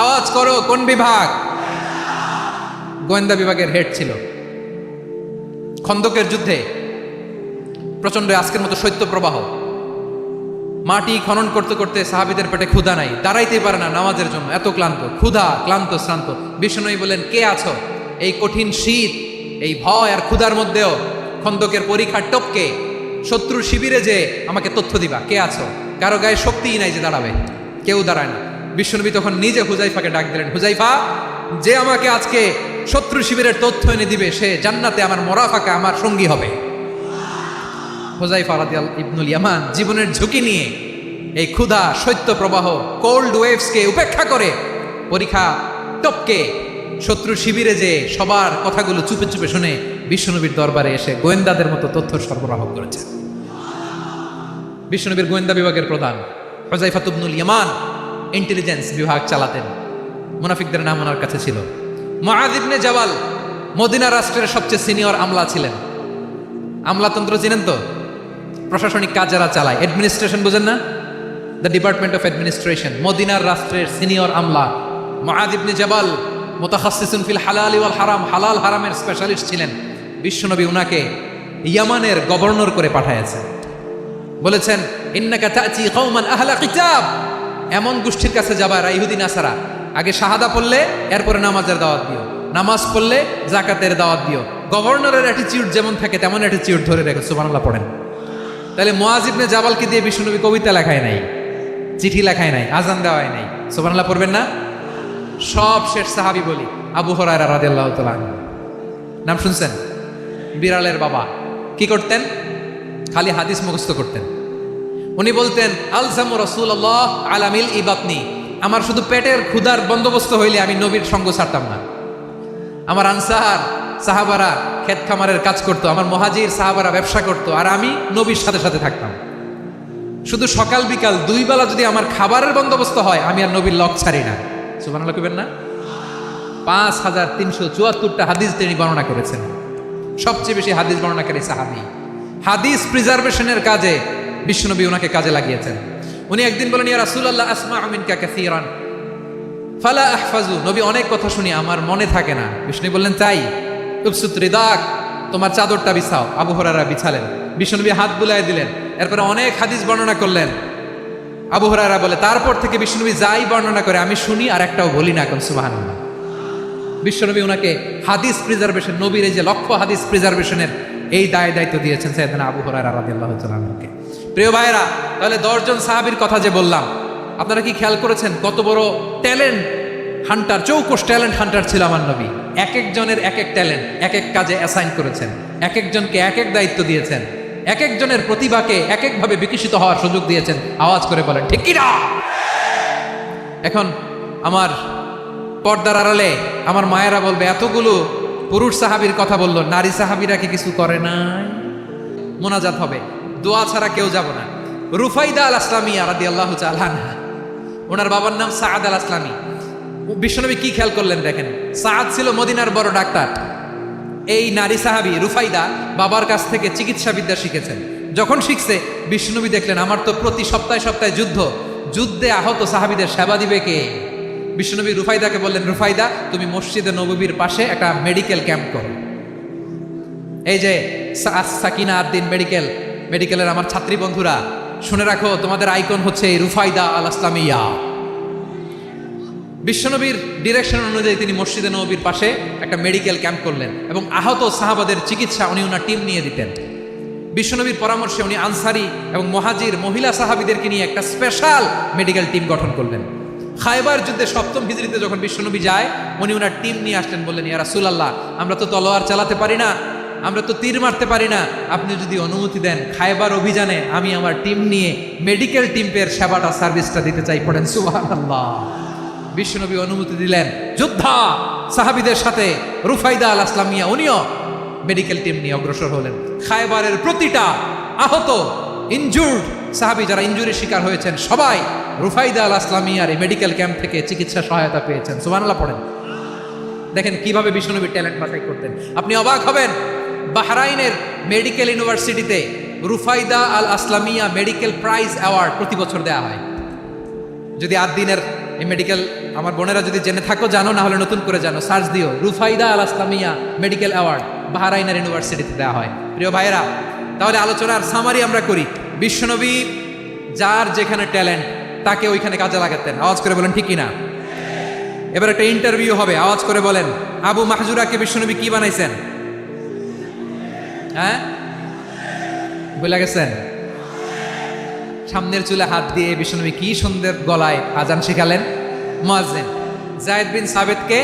আওয়াজ করো, কোন বিভাগ? গোয়েন্দা বিভাগের হেড ছিল। খন্দকের যুদ্ধে প্রচন্ড আজকের মতো শৈত্য প্রবাহ, মাটি খনন করতে করতে সাহাবীদের পেটে ক্ষুধা নাই, দাঁড়াইতে পারে না নামাজের জন্য, এত ক্লান্ত, ক্ষুধা, ক্লান্ত, শ্রান্ত। বিশ্বনবী বলেন, কে আছো এই কঠিন শীত, এই ভয় আর ক্ষুধার মধ্যেও খন্দকের পরীক্ষার টপকে শত্রুর শিবিরে যে আমাকে তথ্য দিবা, কে আছো? কারো গায়ে শক্তিই নাই যে দাঁড়াবে, কেউ দাঁড়ায় না। বিশ্বনবী তখন নিজে হুযায়ফাকে ডাক দিলেন, হুযায়ফা, যে আমাকে আজকে শত্রু শিবিরের তথ্য এনে দিবে, সে জান্নাতে আমার মোরাফাকা, আমার সঙ্গী হবে। হুযায়ফা রাদিয়াল্লাহু ইবনুল ইয়ামান জীবনের ঝুঁকি নিয়ে এই ক্ষুধা, শৈত্য প্রবাহ, কোল্ড ওয়েভসকে উপেক্ষা করে পরীক্ষা টপকে শত্রু শিবিরে যে সবার কথাগুলো চুপে চুপে শুনে বিশ্বনবীর দরবারে এসে গোয়েন্দাদের মতো তথ্য সরবরাহ করেছে। বিশ্বনবীর গোয়েন্দা বিভাগের প্রধান হুযায়ফা ইবনুল ইয়ামান ইন্টেলিজেন্স বিভাগ চালাতেন। মুনাফিকদের নাম ওনার কাছে ছিল। মুআয ইবনে জাবাল মদিনা রাষ্ট্রের সবচেয়ে সিনিয়র আমলা ছিলেন। আমলাতন্ত্র চিনেন তো? প্রশাসনিক কাজ যারা চালায়, অ্যাডমিনিস্ট্রেশন বোঝেন না? The department of administration. মদিনার রাষ্ট্রের সিনিয়র আমলা মুআয ইবনে জাবাল মুতাখাসসিসুন ফিল হালাল ওয়াল হারাম, হালাল হারামের স্পেশালিস্ট ছিলেন। বিশ্বনবী উনাকে ইয়ামানের গভর্নর করে পাঠাইছেন। বলেছেন, ইন্নাকা তা'তি কওমান আহলা কিতাব, এমন গোষ্ঠীর কাছে যাবা এরা ইহুদি নাসারা, আগে শাহাদা পড়লে এরপরে নামাজের দাওয়াত দিও, নামাজ পড়লে যাকাতের দাওয়াত দিও। গভর্নরের অ্যাটিটিউড যেমন থাকে তেমন অ্যাটিটিউড ধরে রেখে। সুবহানাল্লাহ পড়েন। তাহলে মুআয ইবনে জাবালকে দিয়ে বিশ্বনবী কবিতা লেখায় নাই, চিঠি লেখায় নাই, আজান দেওয়ায় নাই। সুবহানাল্লাহ পড়বেন না? সব শেষ সাহাবী বলি আবু হুরায়রা রাদিয়াল্লাহু তাআলা আনহু, নাম শুনছেন? বিড়ালের বাবা। কি করতেন? খালি হাদিস মুখস্থ করতেন। উনি বলতেন, আলজামু রাসূলুল্লাহ আলা মিল ইবাতনি, আমার শুধু পেটের ক্ষুধার বন্দোবস্ত হইলে আমি নবীর সঙ্গ ছাড়তাম না। আমার আনসার সাহাবারা ক্ষেত খামারের কাজ করতো, আমার মুহাজির সাহাবারা ব্যবসা করতো, আর আমি নবীর সাথে সাথে থাকতাম। শুধু সকাল বিকাল দুই বেলা যদি আমার খাবারের বন্দোবস্ত হয়, আমি আর নবীর লক ছাড়ি না। সুবহানাল্লাহ কইবেন না? 5374টা হাদিস তিনি বর্ণনা করেছেন। সবচেয়ে বেশি হাদিস বর্ণনাকারী সাহাবী। হাদিস প্রিজার্ভেশনের কাজে বিশ্বনবী ওনাকে কাজে লাগিয়েছেন। উনি একদিন বলেন, ইয়া রাসূলুল্লাহ আসমা'ু মিনকা কাসীরান ফালা আহফাজু, নবী অনেক কথা শুনি আমার মনে থাকে না। বিষ্ণু বললেন, তাই? উবসুত রিদাক, তোমার চাদরটা বিছাও। আবু হুরায়রা বিছালেন, বিশ্বনবী হাত বুলায় দিলেন, এরপরে অনেক হাদিস বর্ণনা করলেন। আবু হুরায়রা বলে, তারপর থেকে বিশ্বনবী যাই বর্ণনা করে আমি শুনি আর একটাও বলি না। এখন সুবহানাল্লাহ। বিশ্বনবী ওনাকে হাদিস প্রিজার্ভেশন, নবীর এই যে লক্ষ্য হাদিস প্রিজার্ভেশনের এই দায়িত্ব দিয়েছেন সাইয়েদনা আবু হুরায়রা রাদিয়াল্লাহু তাআলা আনহুকে। প্রিয় ভাইরা, তাহলে 10 জন সাহাবীর কথা যে বললাম, আপনারা কি খেয়াল করেছেন কত বড় ট্যালেন্ট হান্টার, চৌকস ট্যালেন্ট হান্টার ছিল আমার নবী। এক একজনের এক এক ট্যালেন্ট এক এক কাজে অ্যাসাইন করেছেন, এক একজনকে এক এক দায়িত্ব দিয়েছেন, এক একজনের প্রতিভাকে এক একভাবে বিকশিত হওয়ার সুযোগ দিয়েছেন। আওয়াজ করে বলেন ঠিক কি না? এখন আমার পর্দার আড়ালে আমার মায়েরা বলবে, এতগুলো পুরুষ সাহাবীর কথা বললো, নারী সাহাবীরা কি কিছু করে নাই? মোনাজাত হবে, দোয়া ছাড়া কেউ যাব না। রুফাইদা আল আসলামিয়া রাদিয়াল্লাহু তাআলা আনহা, ওনার বাবার নাম সাআদ আল আসলামি। বিশ্বনবী কি খেয়াল করলেন দেখেন, সাআদ ছিল মদিনার বড় ডাক্তার। এই নারী সাহাবী রুফাইদা বাবার কাছ থেকে চিকিৎসা বিদ্যা শিখেছেন। যখন শিখছে, বিশ্বনবী দেখলেন আমার তো প্রতি সপ্তাহে সপ্তাহে যুদ্ধে আহত সাহাবীদের সেবা দিবে কে? বিশ্বনবী রুফাইদাকে বললেন, রুফাইদা তুমি মসজিদে নববীর পাশে একটা মেডিকেল ক্যাম্প করো। এই যে সাকিনা আদ্দিন মেডিকেলের আমার ছাত্রী বন্ধুরা, শুনে রাখো, তোমাদের আইকন হচ্ছে এই রুফাইদা আল আসলামিয়া। বিশ্বনবীর ডিরেকশন অনুযায়ী তিনি মসজিদে নববীর পাশে একটা মেডিকেল ক্যাম্প করলেন এবং আহত সাহাবাদের চিকিৎসা উনি ওনার টিম নিয়ে দিতেন। বিশ্বনবীর পরামর্শে উনি আনসারি এবং মুহাজির মহিলা সাহাবীদেরকে নিয়ে একটা স্পেশাল মেডিকেল টিম গঠন করলেন। খায়বার যুদ্ধে 7ম হিজরিতে যখন বিশ্বনবী যায়, উনি ওনার টিম নিয়ে আসলেন, বললেন, ইয়া রাসূলুল্লাহ, আমরা তো তলোয়ার চালাতে পারি না, আমরা তো তীর মারতে পারি না, আপনি যদি অনুমতি দেন খায়বার অভিযানে আমি আমার টিম নিয়ে মেডিকেল টিমের সেবাটা সার্ভিসটা দিতে চাই। পড়েন সুবহানাল্লাহ। বিশ্বনবী অনুমতি দিলেন, যোদ্ধা সাহাবীদের সাথে রুফাইদা আল আসলামিয়া উনিও মেডিকেল টিম নিয়ে অগ্রসর হলেন। খায়বারের প্রতিটা আহত ইনজুর্ড সাহাবী যারা ইনজুরির শিকার হয়েছেন, সবাই রুফাইদা আল আসলামিয়ার এই মেডিকেল ক্যাম্প থেকে চিকিৎসা সহায়তা পেয়েছেন। সুবহানাল্লাহ পড়েন। দেখেন কিভাবে বিশ্বনবীর ট্যালেন্ট বাছাই করতেন, আপনি অবাক হবেন। বাহরাইনের মেডিকেল ইউনিভার্সিটিতে রুফাইদা আল আসলামিয়া মেডিকেল প্রাইজ অ্যাওয়ার্ড প্রতি বছর দেওয়া হয়। যদি আদ্দিনের এই মেডিকেল আমার বোনেরা যদি জেনে থাকো জানো, না হলে নতুন করে জানো, সার্চ দিও, রুফাইদা আল আসলামিয়া মেডিকেল অ্যাওয়ার্ড বাহরাইনের ইউনিভার্সিটিতে দেওয়া হয়। প্রিয় ভাইয়েরা, তাহলে আলোচনার সামারি আমরা করি। বিশ্বনবী যার যেখানে ট্যালেন্ট তাকে ওইখানে কাজে লাগাতেন। আওয়াজ করে বলেন ঠিক কিনা? এবার একটা ইন্টারভিউ হবে, আওয়াজ করে বলেন, আবু মাহজুরাকে বিশ্বনবী কি বানাইছেন? হ্যাঁ, বলে গেছেন? সামনের চুলে হাত দিয়ে বিশ্বনবী কি সুন্দর গলায় আজান শিখালেন। মুয়াজ্জিন যায়েদ বিন সাবিতকে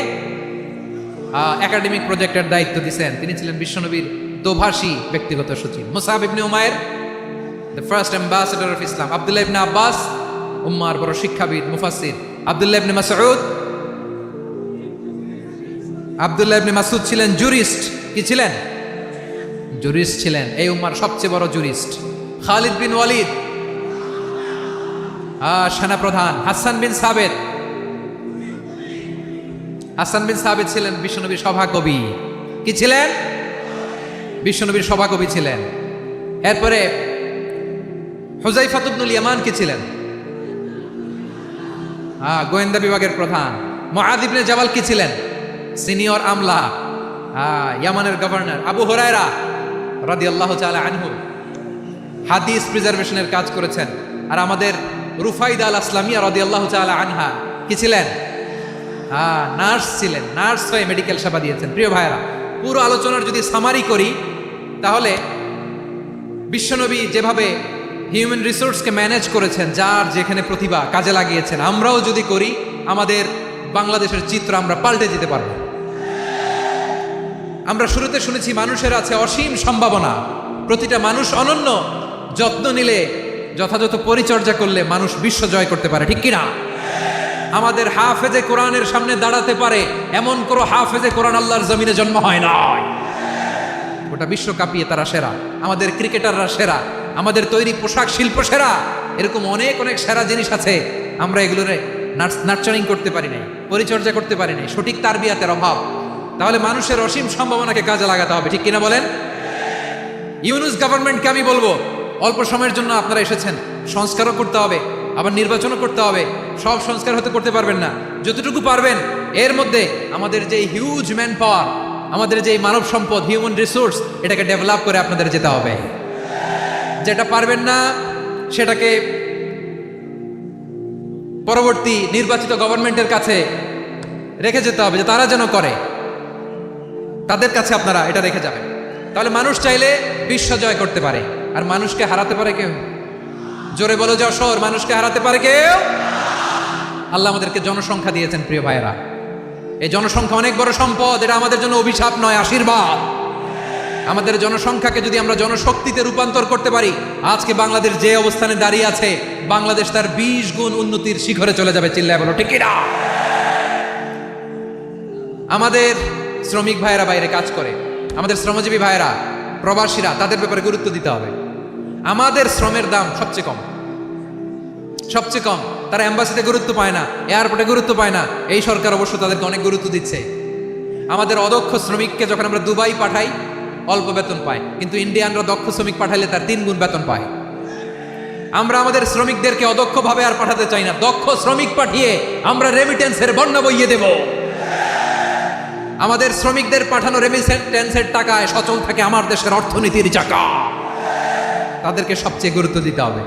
একাডেমিক প্রজেক্টের দায়িত্ব দিয়েছেন, তিনি ছিলেন বিশ্বনবীর দোভাষী ব্যক্তিগত সচিব। মুসআব ইবনে উমাইর, the first ambassador of Islam. আব্দুল্লাহ ইবনে আব্বাস, উম্মার বড় শিক্ষাবিদ মুফাসসির। আব্দুল্লাহ ইবনে মাসউদ ছিলেন জুরিস্ট। কি ছিলেন? জুরিস্ট ছিলেন, এই উম্মার সবচেয়ে বড় জুরিস্ট। খালিদ বিন ওয়ালিদ সেনাপ্রধান। হাসান বিন সাবিত ছিলেন বিশ্বনবীর সভাকবি। কি ছিলেন? বিশ্বনবীর সভাকবি ছিলেন। এরপরে হুযায়ফা ইবনুল ইয়ামান কি ছিলেন? গোয়েন্দা বিভাগের প্রধান। মুআয ইবনে জাবাল কি ছিলেন? সিনিয়র আমলা, ইয়ামানের গভর্নর। আবু হুরায়রা রাদিয়াল্লাহু তাআলা আনহু হাদিস প্রিজার্ভেশনের কাজ করেছেন। আর আমাদের রুফাইদা আল আসলামিয়া রাদিয়াল্লাহু তাআলা আনহা কি ছিলেন? নার্স ছিলেন, নার্স হয়ে মেডিকেল সেবা দিয়েছেন। প্রিয় ভাইরা, পুরো আলোচনার যদি সামারি করি, তাহলে বিশ্বনবী যেভাবে হিউম্যান রিসোর্সকে ম্যানেজ করেছেন, যার যেখানে প্রতিভা কাজে লাগিয়েছেন, আমরাও যদি করি, আমাদের বাংলাদেশের চিত্র আমরা পাল্টে যেতে পারবো। আমরা শুরুতে শুনেছি মানুষের আছে অসীম সম্ভাবনা, প্রতিটা মানুষ অনন্য, যত্ন নিলে, যথাযথ পরিচর্যা করলে মানুষ বিশ্ব জয় করতে পারে। ঠিক কিনা? আমাদের হাফেজে কোরআনের সামনে দাঁড়াতে পারে এমন কোনো হাফেজে কোরআন আল্লাহর জমিনে জন্ম হয় না। গোটা বিশ্ব কাঁপিয়ে তারা সেরা, আমাদের ক্রিকেটাররা সেরা, আমাদের তৈরি পোশাক শিল্প সেরা। এরকম অনেক অনেক সেরা জিনিস আছে, আমরা এগুলোরে নার্চারিং করতে পারি নাই, পরিচর্যা করতে পারি নাই, সঠিক তারবিয়াতের অভাব। তাহলে মানুষের অসীম সম্ভাবনাকে কাজে লাগাতে হবে। ঠিক কিনা বলেন? ইউনুস গভর্নমেন্টকে আমি বলবো, অল্প সময়ের জন্য আপনারা এসেছেন, সংস্কারও করতে হবে, আবার নির্বাচনও করতে হবে। সব সংস্কার হতে করতে পারবেন না, যতটুকু পারবেন এর মধ্যে আমাদের যে হিউজ ম্যান পাওয়ার, আমাদের যে মানব সম্পদ, হিউম্যান রিসোর্স, এটাকে ডেভেলপ করে আপনাদের যেতে হবে। যেটা পারবেন না সেটাকে পরবর্তী নির্বাচিত গভর্নমেন্টের কাছে রেখে যেতে হবে, যে তারা যেন করে। তাদের কাছে আপনারা এটা রেখে যাবেন। তাহলে মানুষ চাইলে বিশ্ব জয় করতে পারে, আর মানুষকে হারাতে পারে কেউ? জোরে বলো যশোর, মানুষকে হারাতে পারে কেউ? আল্লাহ আমাদেরকে জনসংখ্যা দিয়েছেন প্রিয় ভাইয়েরা। এই জনসংখ্যা অনেক বড় সম্পদ, এটা আমাদের জন্য অভিশাপ নয়, আশীর্বাদ। আমাদের জনসংখ্যাকে যদি আমরা জনশক্তিতে রূপান্তর করতে পারি, আজকে বাংলাদেশ যে অবস্থানে দাঁড়িয়ে আছে, বাংলাদেশ তার 20 গুণ উন্নতির শিখরে চলে যাবে। চিল্লায় বলো ঠিক কিনা? আমাদের শ্রমিক ভাইয়েরা বাইরে কাজ করে, আমাদের শ্রমজীবী ভাইয়েরা, প্রবাসীরা, তাদের ব্যাপারে গুরুত্ব দিতে হবে। আমাদের শ্রমের দাম সবচেয়ে কম, সবচেয়ে কম। তারা এম্বাসিতে গুরুত্ব পায় না, এয়ারপোর্টে গুরুত্ব পায় না। এই সরকার অবশ্য তাদেরকে অনেক গুরুত্ব দিচ্ছে। আমাদের অদক্ষ শ্রমিককে যখন আমরা দুবাই পাঠাই, অল্প বেতন পায়, কিন্তু ইন্ডিয়ানরা দক্ষ শ্রমিক পাঠাইলে তার 3 গুণ বেতন পায়। আমরা আমাদের শ্রমিকদেরকে অদক্ষভাবে আর পাঠাতে চাই না, দক্ষ শ্রমিক পাঠিয়ে আমরা রেমিটেন্সের বন্যা বইয়ে দেব। আমাদের শ্রমিকদের পাঠানো রেমিটেন্সের টাকায় সচল থাকে আমার দেশের অর্থনীতির চাকা। তাদেরকে সবচেয়ে গুরুত্ব দিতে হবে।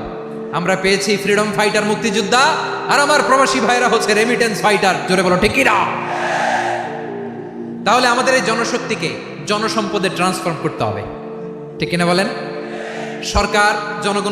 আমরা পেয়েছি ফ্রিডম ফাইটার, মুক্তিযোদ্ধা, আর আমার প্রবাসী ভাইরা হচ্ছে রেমিটেন্স ফাইটার। জোরে বলো ঠিক কিনা? তাহলে আমাদের এই জনশক্তিকে জনসম্পদে ট্রান্সফর্ম করতে হবে, ঠিক কিনা বলেন? সরকার জনগণ